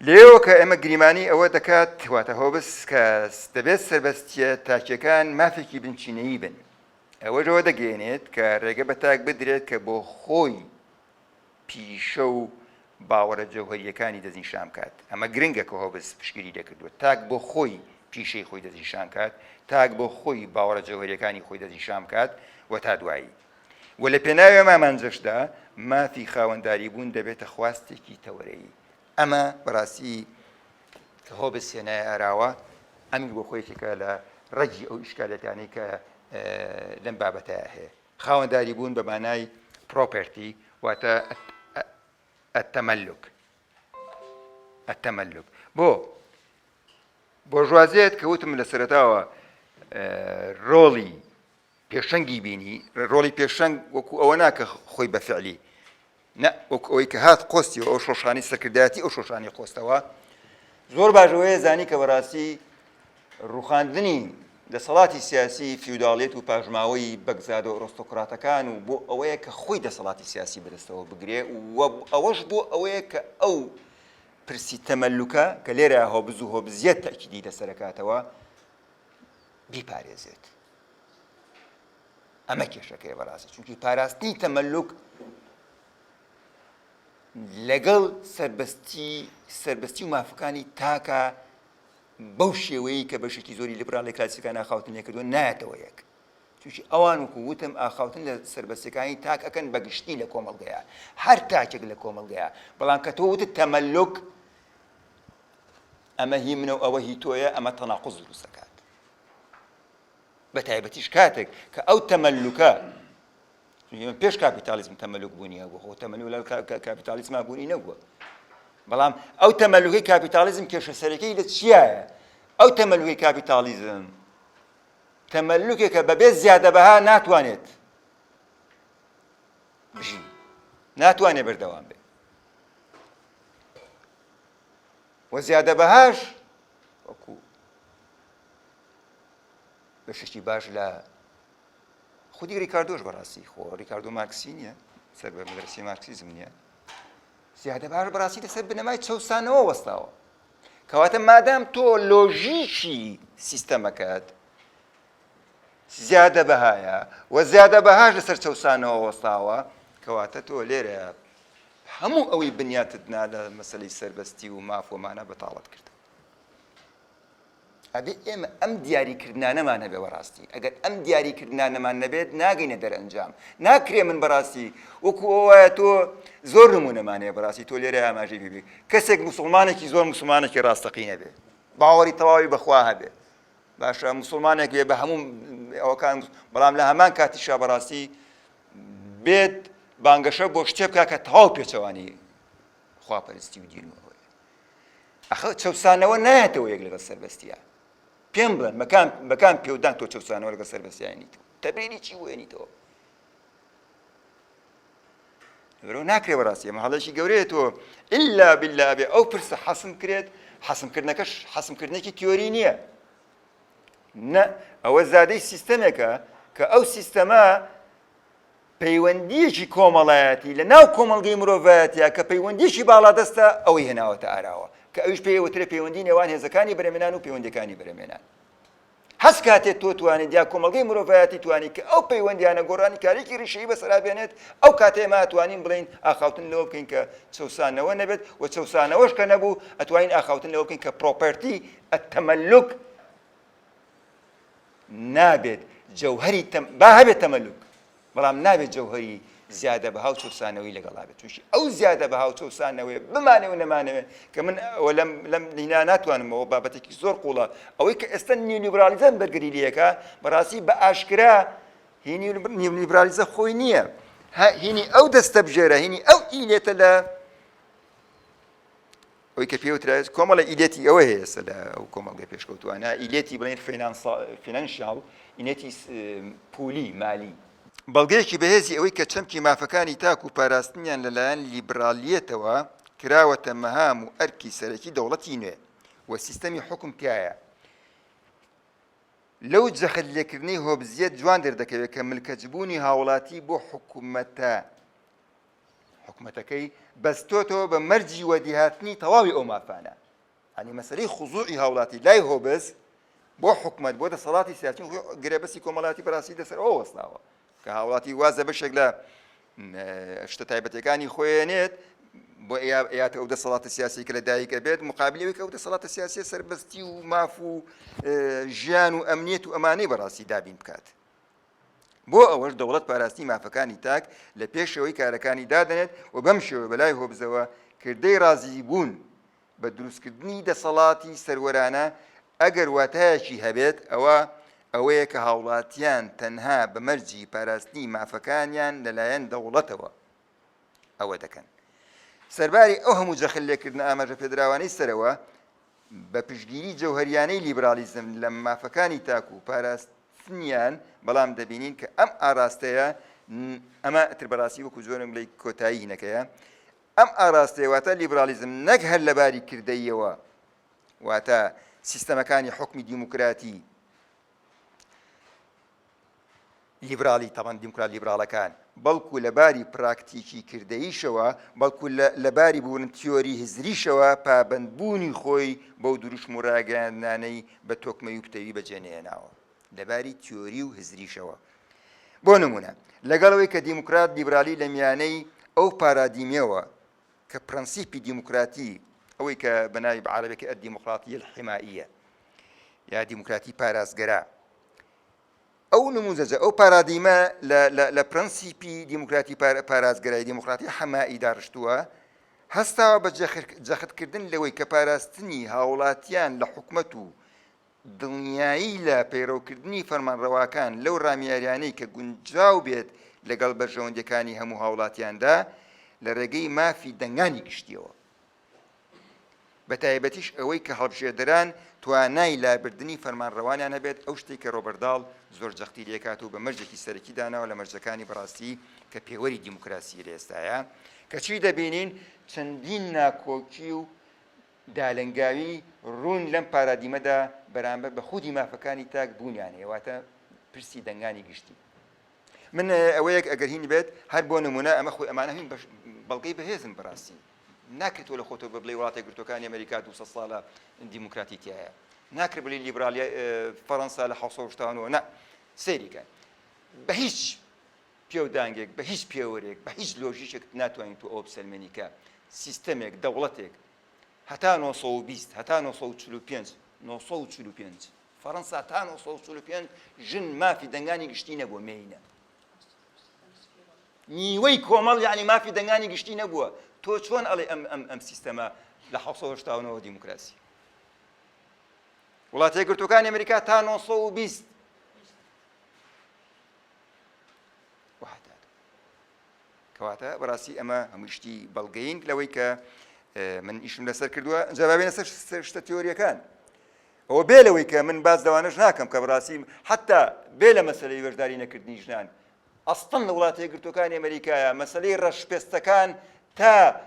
لێەوە کە ئێمە گریمانی ئەوە دەکات واتە هۆبز کە دەبێت سەربەستیە تاکیەکان مافێکی بنچینەیی بن. ئەوەژەوە دەگەێنێت کە ڕێگە بە تاک بدرێت کە بۆ خۆی پیشە و باوەڕە جەوهەریەکانی دەستنیشان کات. ئەمە گرنگە کە هۆبز پشگیری دەکردووە تاک بۆ خۆی پیشەی خۆی دەستنیشان کات، تاک بۆ خۆی باوەڕە جەوهەریەکانی خۆی دەستنیشان کات و تا دوایی. و لە پێناوی مامانجەشدا مافی خاوەنداری بوون دەبێتە خواستێکی تەوەرەیی. ئەمە بەڕاستی کە هۆبز هێنایە ئاراوە ئەمی بۆ خۆیەکێکە لە ڕەگی ئەو ئیشکالەتانەی کە لەم بابەتە هەیە. خاوەنداری بوون بە مانای پرۆپەرتی واتە التەمەلوک. بۆ ژوازێت کە وتم لە سەرەتاوە ڕۆڵی پێشەنگی بینی، ڕۆڵی پێشەنگ وەکو ئەوە ناکە خۆی بە فعلی، نە وەکو ئەوەی کە هات قۆستی و ئەو شۆشانی سەرکردایەتی ئەو شۆشانی قۆستەوە زۆر باشەوەیە زانی کە بەڕاستی ڕوخاندنی دەسەڵاتی سیاسی فیوداڵێت و پاژماوەی بەگزاد و ئۆرۆستۆکراتەکان و بۆ ئەوەیە کە خۆی دەسەڵاتی سیاسی بەدەستەوە بگرێ و ئەوەش بۆ ئەوەیە کە ئەو پرسی تەمەلوکە کە لێرە هۆبز و هۆبزیەت تەکیدی لەسەرەکاتەوە بیپارێزێت. ئەمە کێشەکەی بەڕاستی چونکی پاراستنی تەمەلوک لەگەڵ سربەستی و مافەکانی تاکە بەو شێوەیە کە بەشێکی زۆری لیبراڵی کلاسیکان ئاخاوتن لێکردووە نایەتەوە یەک. چونکی ئەوان وەکو وتم ئاخاوتن لە سربەستەکانی تاک ئەکەن بەگشتی لە کۆمەڵگەیە، هەر تاکێک لە کۆمەڵگەیە، بەڵام کە تۆ وتت تەمەلوک ئەمە هی منە و ئەوە هی تۆیە، ئەمە تەناقوز دروست دەکات. بە تایبەتیش کاتێک کە ئەو تەمەلوکە پێش کاپیتالیزم تەمەلوک بوونیە بوو، خۆ تەمەلوک لە کاپیتالیزما بوونی نەبووە. بەڵام ئەو تەمەلوکەی کاپیتالیزم کێشە سەرەکەی لە چیایە؟ ئەو تەمەلوکەی کاپیتالیزم تەمەلوکێکە بەبێ زیادە بەها ناتوانێت بژی، ناتوانێت بەردەوام بێت. و زیادە بەهاش وەکو بەشێکی باش لە خودی ریکاردۆش بەڕاستی خۆ ریکاردۆ مارکسی نییە، سەر بە مەدرسەی مارکسیزم نییە، زیادە باش بەڕاستی لەسەر بنەمای چەوسانەوە وەستاوە. کەواتە مادام تۆ لۆژیکی سیستەمەکەت زیادە بەهایە و زیادە بەهاش لەسەر چەوسانەوە وەستاوە، کەواتە تۆ لێرە هەموو ئەوەی بنیاتت نا لە مەسەلەی سەربەستی و مافۆمانە بەتاڵەت کرد. ئەبێ ئێمە ئەم دیاریکردنانەمان هەبێ بەڕاستی. ئەگەر ئەم دیاریکردنانەمان نەبێت ناگەینە دەرئەنجام. ناکرێ من بەڕاستی وەکو ئەوەیە تۆ زۆر نمونەمانەیە بەڕاستی تۆ لێرە ئاماژەی ببی کەسێک موسڵمانێکی زۆر موسڵمانێکی ڕاستەقینە بێ، باوەڕی تەواوی بەخوا هەبێ، باشە موسڵمانێک بێ بە هەموو ئەوەکان، بەڵام لە هەمان کاتیشا بەڕاستی بێت بانگەشە بۆ شتێ بکە کە تەواو پێچەوانی خواپەرستی و دین و ئەوەیە. ئەخە چەوسانەوە نایەتەوە یەک لەگەڵ سەربەستیە. پێم بڵێن بەکان پێودان تۆ چەوسانەوە لەگەڵ سەربەستیانیتەوە، تەبرێنی چی وێنیتەوە؟ لەبەرەوە ناکرێ بەڕاستی ئەمە هەڵەشی گەورەیە تۆ ئیلا بالله بێ ئەو پرسە حەسم کرێت، حەسمکردنەکەش حەسمکردنێکی تیۆری نییە. نە، ئەوە زادەی سیستەمێکە کە ئەو سیستەمە پەیوەندیەکی کۆمەڵایەتی لە ناو کۆمەڵگەی مرۆڤایەتیە کە پەیوەندیەکی باڵادەستە ئەوەی هێناوەتە ئاراوە، کە ئەویش پێوەترە پەیوەندی نێوان هێزەکانی بەرهەمهێنان و پەیوەندیەکانی بەرهەمهێنان. هەست کاتێک تۆ توانیت یا کۆمەڵگەی مرۆڤایەتی توانی کە ئەو پەیوەندیانە گۆڕانی کارێکی ڕیشەیی بەسەرا بێنێت، ئەو کاتێ ئێمە ئەتوانین بڵین ئاخاوتن لەوە بکەین کە چەوسانەوە نەبێت، و چەوسانەوەش کە نەبوو ئەتوانین ئاخاوتن لەوە بکەین کە پرۆپەرتی ئەتەمەلوک نابێت جەوهەری با هەبێت تەمەلوک، بەڵام نابێت جەوهەری زیادە بەها و چەوسانەوەی لەگەڵا بێت. چونکی ئەو زیادە بەها و چەوسانەوەی بمانێ و نەمانەوێت کە من لەم لینا ناتوانمەوە بابەتێکی زۆر قوڵە ئەوەی کە ئێستا نیۆلیبرالیزم بەرگری لێکە بەڕاستی بە ئاشکرا هینی نیۆلیبرالیزە خۆی نییە، هینی ئەو دەستە بژێرە، هینی ئەو ئیلێتە لە ئەوەی کە پێوترا کۆمەڵە ئیلێتی ئەوە هەیە ئێستا لە ئەو کۆمەڵگەی پێشکەوتووانە، ئیلێتی بڵێن فینانشیاڵ، ئینێتی پولی مالی. بەڵگەیەکی بەهێزی ئەوەی کە چەمکی مافەکانی تاک و پاراستنیان لەلایەن لیبرالیەتەوە کراوەتە مەهام و ئەرکی سەرەکی دەوڵەتی نوێ و سیستەمی حکم تایە. لەو جەخەلێکردنەی هۆبزیەت جوان دەردەکەوێت کە ملکەجبوونی هاوڵاتی بۆ حکومەتەکەی بەستۆتەوە بە مەرجی وەدیهاتنی تەواوی ئەو مافانە. ئەنی مەسەلەی خوزوعی هاوڵاتی لای هۆبز بۆ حکومەت بۆ دەسەڵاتی سیاسی گرێبەستی کۆمەڵاتی بەڕاستی دەسەر ئەوە وەستاوە کە هاوڵاتی وازە بەشێک لە شتە تایبەتەکانی خۆیانێت بۆ ئەیات ئەو دەسەڵاتە سیاسی کە لە دایکە بێت مقابلەوەی کە ئەو دەسەڵاتە سیاسی سەربەستی و ماف و ژیان و ئەمنیەت و ئەمانەی بەڕاستی دابین بکات. بۆ ئەوەش دەوڵەت پاراستی مافەکانی تاک لە پێشەوەی کارەکانی دادەنێت و بەم شێوە بەلای هۆبزەوە کردەی ڕازی بوون بە دروستکردنی دەسەڵاتی سەروەرانە ئەگەر واتایەکی هەبێت ئەوەیە کە هاوڵاتیان تەنها بە مەرجی پاراستنی مافەکانیان لەلایەن دەوڵەتەوە ئەوە دەکەن. سەرباری ئەو هەموو جەخەلێکردنە ئاماژە پێدراوانەی سەرەوە بە پشتگیری جەوهەریانەی لیبرالیزم لە مافەکانی تاک و پاراستنیان بەڵام دەبینین کە ئەم ئاراستەیە ئەمە ئەتر بەڕاستی وەکو زۆرم لەی کۆتایی هینەکەیە ئەم ئاراستەیە واتە لیبرالیزم نەک هەر لەباری کردەیەوە واتە سیستەمەکانی حکمی دیموکراتی لیبرالی تاوان دیموکرات لیبرالەکان بەڵکو لەباری پراکتیکی کردەییشەوە بەڵکو لەباری بوون تیۆری هزریشەوە پابندبوونی خۆی بەو دروشم و ڕاگەاندانەی بە تۆکمەی و پتەوی بەجێنێناوە لەباری تیۆری و هزریشەوە. بۆ نمونە لەگەڵەوەی کە دیموکرات لیبرالی لە میانەی ئەو پارادیمەوە کە پرەنسیپی دیموکراتی ئەوەی کە بەناوی بە عەرەبیەکە ئەدیموقراطیە الحیمائیە یا دیموکراتی پارازگەرە، ئەو نموزەجە ئەو پارادیمە لە پرەنسیپی دیموکراتی پارازگەرای دیموکراتی حەمایی داڕشتووە هەستاوە بە جەختکردن لەوەی کە پاراستنی هاوڵاتیان لە حکومەت و دڵنیایی لە پەیڕەوکردنی فەرمانڕەواکان لەو ڕامیاریانەی کە گونجاو بێت لەگەڵ بەرژەوەندەکانی هەموو هاوڵاتیاندا لە ڕێگەی مافی دەنگانی گشتیەوە. بە تایبەتیش ئەوەی کە هەڵبژێردەران توانای لابردنی فەرمانڕەوانیان هەبێت ئەو شتێک کە ڕۆبەرداڵ زۆر جەختی لێکات و بە مەرجێکی سەرەکی داناوە لە مەرجەکانی بەڕاستی کە پێوەری دیموکراسی لە ئێستایە کەچی دەبینین چەندین ناکۆکی و دالنگاوی ڕوون لەم پارادیمەدا بەرامبەر بە خودی مافەکانی تاک بوونیان هەیە واتە پرسی دەنگانی گشتی. من ئەوەیەک ئەگەر هین بێت هەر بۆ نمونە ئەمە خۆی ئەمانە هین بەڵگەی بەهێزن بەڕاستی ناکرێتەوە لە خۆتۆ بڵێ وڵاتی گرتوەکانی ئەمریکا 200 ساڵە دیموکراتی تایە ناکرێت بڵێ لیبرالی فەڕەنسا لە 1970ەوە نه سەیریکە بە هیچ پێودانگێک بە هیچ پێوەرێک بە هیچ لۆژیکێک ناتوانین تو ئەو بسەلمێنیکە سیستەمێک دەوڵەتێک هەتا 1920 هەتا 1945 فەڕەنسا تا 1945 ژن مافی دەنگانی گشتی نەبووە مێینە نیوەی کۆمەڵ یعنی مافی دەنگانی گشتی نەبووە. تۆ چۆن ئەڵێ ئەم سیستەمە لە 1970ەوە دیموکراسی وڵاتە یەکگرتووەکانی ئەمریکا تا 1920 کەواتە بەڕاستی ئەمە هەمووشتی بەڵگەین لەوەی کە من ئیشم لەسەر کردووە جوابێنە سەر شتە تیۆریەکان ئەوە بێ لەوەی کە من باز لەوانەش ناکەم کە بەڕاستی حتا بێ لە مەسەلەی وەشداری نەکردنی ژنان ئەستەن لە وڵاتە یەکگرتووەکانی ئەمریکایە مەسەلەی ڕەشپێستەکان تا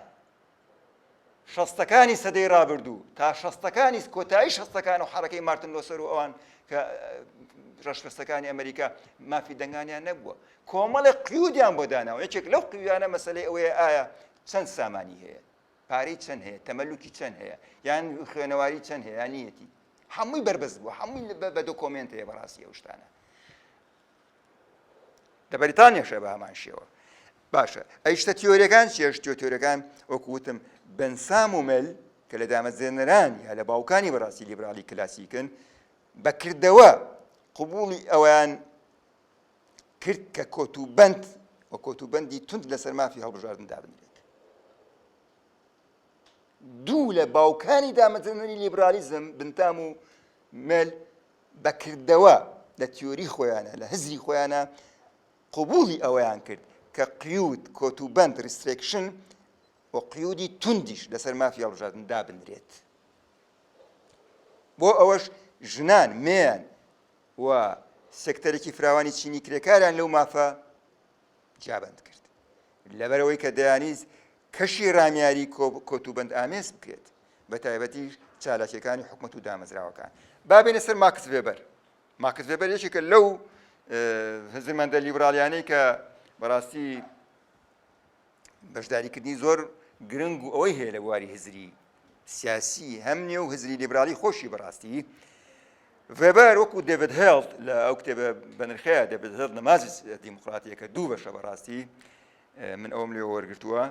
شەستەکانی سەدەی ڕابردوو تا شەستەکانی کۆتایی شەستەکان و حرەکەی مارتن لۆسەر و ئەوان کە ڕەشپێستەکانی ئەمریکا مافی دەنگانیان نەبووە کۆمەڵی قیودیان بۆ داناوە یەکێک لەو قیویانە مەسەلەی ئەوەیە ئایا چەند سامانی هەیە پارەی چەند هەیە تەمەلوکی چەند هەیە یان خوێنەواری چەند هەیە یان نیەتی هەمووی بەربەست بووە هەمووی بە دۆکۆمنت هەیە بەڕاستی ئەو شتانە لە بەریتانیاشە بە هەمان شێوە. باشە ئەی شتە تیۆریەکان چیە تیۆریەکان وەکو وتم بەنسام و مەل کە لە دامەزێنەران یا لە باوکانی بەڕاستی لیبرالی کلاسیکن بەکردەوە قبوڵی ئەویان کرد کە کۆتوبەند و کۆتوبەندی تند لەسەر مافی هەڵبژاردندا بنرێت. دوو لە باوکانی دامەزێنەری لیبرالیزم بنتام و مەل بەکردەوە لە تیۆری خۆیانە لە هزری خۆیانە قبوڵی ئەوەیان کرد کە قیود کۆتوبەند ریستریکشن و قیودی توندیش لەسەر مافی هەڵبژاردندا بنرێت. بۆ ئەوەش ژنان مێیان و سێکتەرێکی فراوانی چینی کرێکاریان لەو مافە جابند کرد لەبەرەوەی کە دەیانیز کەشی ڕامیاری کۆتوبەند ئامێز بکرێت بە تایبەتی چالاکیەکانی حکومەت و دامەزراوەکان. با بێنە سەر ماکس وێبەر. ماکس وێبەر یەکێکە لەو هزمەندە لیبرالیانەی کە بەڕاستی بەشداریکردنی زۆر گرنگ و ئەوەی هەیە لە بواری هزری سیاسی هەم نیە و هزری لیبرالی خۆشی بەڕاستی. وێبەر وەکو دێڤید هێڵد لە ئەو کتێبە بەنرخەیە دێڤید هێڵد نەمازی دیموکراتیەکە دوو بەشە بەڕاستی من ئەوم لێ وەرگرتووە.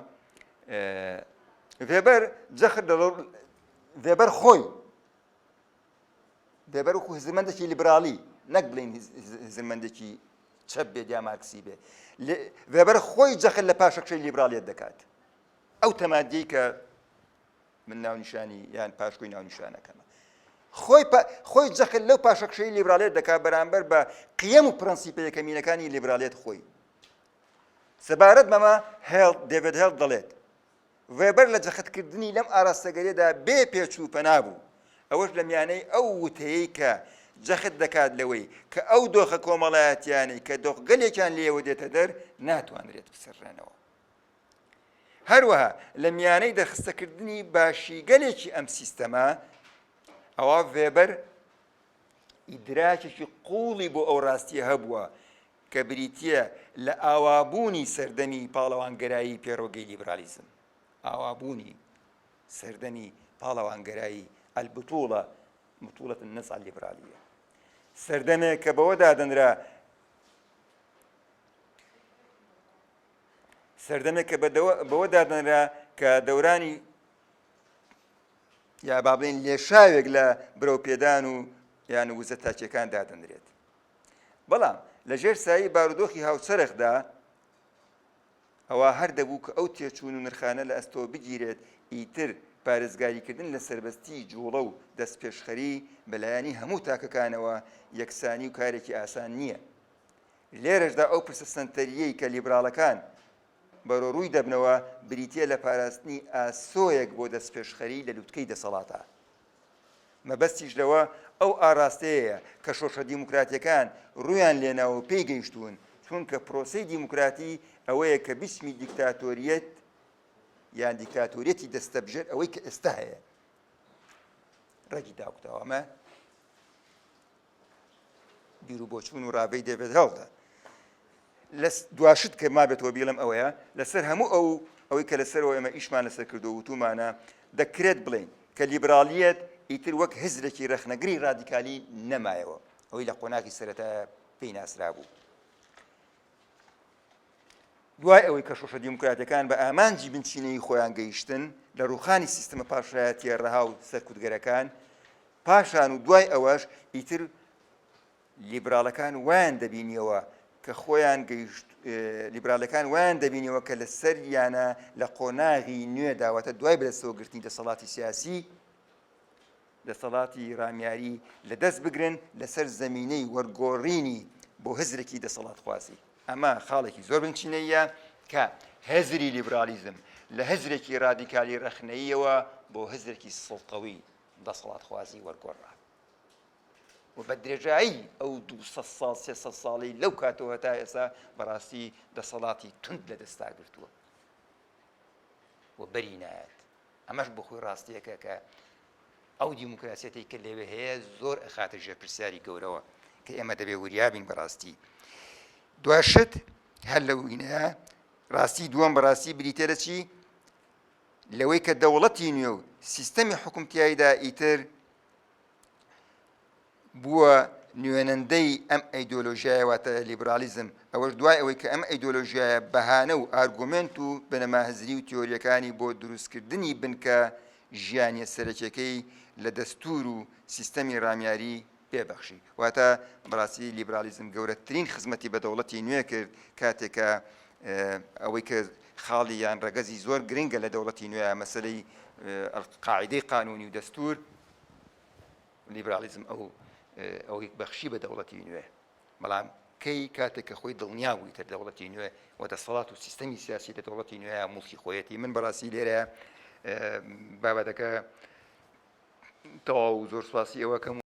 وێبەر جەخت وێبەر خۆی وێبەر وەکو هزمەندێکی لیبرالی نەک بڵین هزمەندێکی چەپ بێت یا مارکسی بێت وێبەر خۆی جەخت لە پاشەکشەی لیبرالیەت دەکات ئەو تەمادیەی کە من ناونیشانی یان پاشکۆی ناونیشانەکەمە خۆی جەخت لەو پاشەکشەی لیبرالیەت دەکات بەرامبەر بە قیەم و پرەنسیپە یەکەمینەکانی لیبرالیەت خۆی. سەبارەت بەمە دێڤید هێڵد دەڵێت وێبەر لە جەختکردنی لەم ئاراستەگەرێدا بێ پێچوو پەنا بوو ئەوەش لە میانەی ئەو وتەیەی کە جەخت دەکات لەوەی کە ئەو دۆخە کۆمەڵایەتیانەی کە دۆخ گەلێکیان لێوە دێتە دەر ناتوانرێت بسەرێنەوە. هەروەها لە میانەی دەرخستەکردنی باشی گەلێکی ئەم سیستەمە ئەوە وێبەر ئیدراکێکی قوڵی بۆ ئەو ڕاستیە هەبووە کە بریتیە لە ئاوابوونی سەردەمی پاڵەوانگەرایی پێڕۆگەی لیبرالیزم، ئاوابوونی سەردەمی پاڵەوانگەرایی البطوڵە بطوڵەت النەزع الليبرالیە، سەردەمێک کە بەوە دادەنرا سەردەمێک کە بەوە دادەنرا کە دەورانی یا با بڵێن لێشاوێک لە برەوپێدان و یان وزە تاچیەکان دادەنرێت. بەڵام لەژێر سایی بارودۆخی هاوسەرخدا ئەوە هەر دەبوو کە ئەو تێچوون و نرخانە لە ئەستۆ بگیرێت، ئیتر پارێزگاریکردن لە سربەستی جوڵە و دەستپێشخەری بەلایانی هەموو تاکەکانەوە یەکسانی و کارێکی ئاسان نییە. لێرەشدا ئەو پرسە سەنتەریەی کە لیبراڵەکان بەرۆ ڕووی دەبنەوە بریتیە لە پاراستنی ئاسۆیەک بۆ دەستپێشخەری لە لووتکەی دەسەڵاتە. مەبەستیش لەوە ئەو ئاراستەیە کە شۆشە دیموکراتیەکان ڕوویان لێناوە و پێی گەیشتوون، چونکە پرۆسەی دیموکراتی ئەوەیە کە بیسمی دیکتاتۆریەت یان دیکتاتۆریەتی دەستەبژێت ئەوەی کە ئێستا هەیە ڕێگی داوکتەوە. ئەمە بیر و بۆچوون و ڕابەی دەبێت هەڵدا. دواشت کە مابێتەوە بیڵم ئەوەیە لەسەر هەموو ئەوەی کە لەسەرەوە ئێمە ئیشمان لەسەر کردو وتومانە دەکرێت بڵێن کە لیبرالیەت ئیتر وەک هزرێکی ڕەخنەگری ڕادیکالی نەمایەوە، ئەوەی لە قۆناغی سەرەتا پێی ناسرا بوو. دوای ئەوەی کە شۆشە دیموکراتیەکان بە ئامانجی بنچینەی خۆیان گەیشتن لە ڕووخانی سیستەمە پاشایەتیە ڕەها و سەرکوتگەرەکان، پاشان و دوای ئەوەش ئیتر لیبراڵەکان وایان دەبینیەوە کە خۆیان گەیشت، لیبراڵەکان وایان دەبینیەوە کە لەسەر یانە لە قۆناغی نوێ داواتە دوای بەدەستەوەگرتنی دەسەڵاتی سیاسی دەسەڵاتی ڕامیاری لەدەست بگرن لەسەر زەمینەی وەرگۆڕینی بۆ هزرێکی دەسەڵات خوازی. ئەمە خاڵێکی زۆر بنچینەیە کە هەزری لیبرالیزم لە هەزرێکی ڕادیکالی ڕەخنەییەوە بۆ هەزرێکی سڵتەوی دەسەڵات خوازی وەرگۆڕا و بە درێژایی ئەو 200 ساڵ 300 ساڵی لەو کاتەوە تا ئێستا بەڕاستی دەسەڵاتی تند لە دەستا گرتووە و بەری نایەت. ئەمەش بۆ خۆی ڕاستیەکە کە ئەو دیموکراسیەتی کە لێوێ هەیە زۆر ئەخاتە ژێر پرسیاری گەورەوە کە ئێمە دەبێ وریابین بەڕاستی. دواشت هەر لە وینەیە ڕاستی دووەم بەڕاستی بریتە لە چی؟ لەوەی کە دەوڵەتی نوێ و سیستەمی حکومتیاییدا ئیتر بووە نوێنەندەی ئەم ئەیدۆلۆژیایە واتە لیبرالیزم. ئەوەش دوای ئەوەی کە ئەم ئەیدۆلۆژیایە بەهانە و ئارگومنت و بنەماهزری و تیۆریەکانی بۆ دروستکردنی بنکە ژیانی سەرەکیەکەی لە دەستور و سیستەمی ڕامیاری پێبەخشی. واتە بەڕاستی لیبرالیزم گەورەترین خزمەتی بە دەوڵەتی نوێ کرد کاتێکە ئەوەی کە خاڵی یان ڕەگەزی زۆر گرنگە لە دەوڵەتی نوێ مەسەلەی قاعیدەی قانونی و دەستور، لیبرالیزم ئەوەی بەخشی بە دەوڵەتی نوێ. بەڵام کەی کاتێک کە خۆی دڵنیا بووی تر دەوڵەتی نوێ و دەسەڵات و سیستەمی سیاسی لە دەوڵەتی نوێ موڵکی خۆیەتی. من بەڕاستی لێرە بابەتەکە تەواو زۆر سواسی ئەوە کەم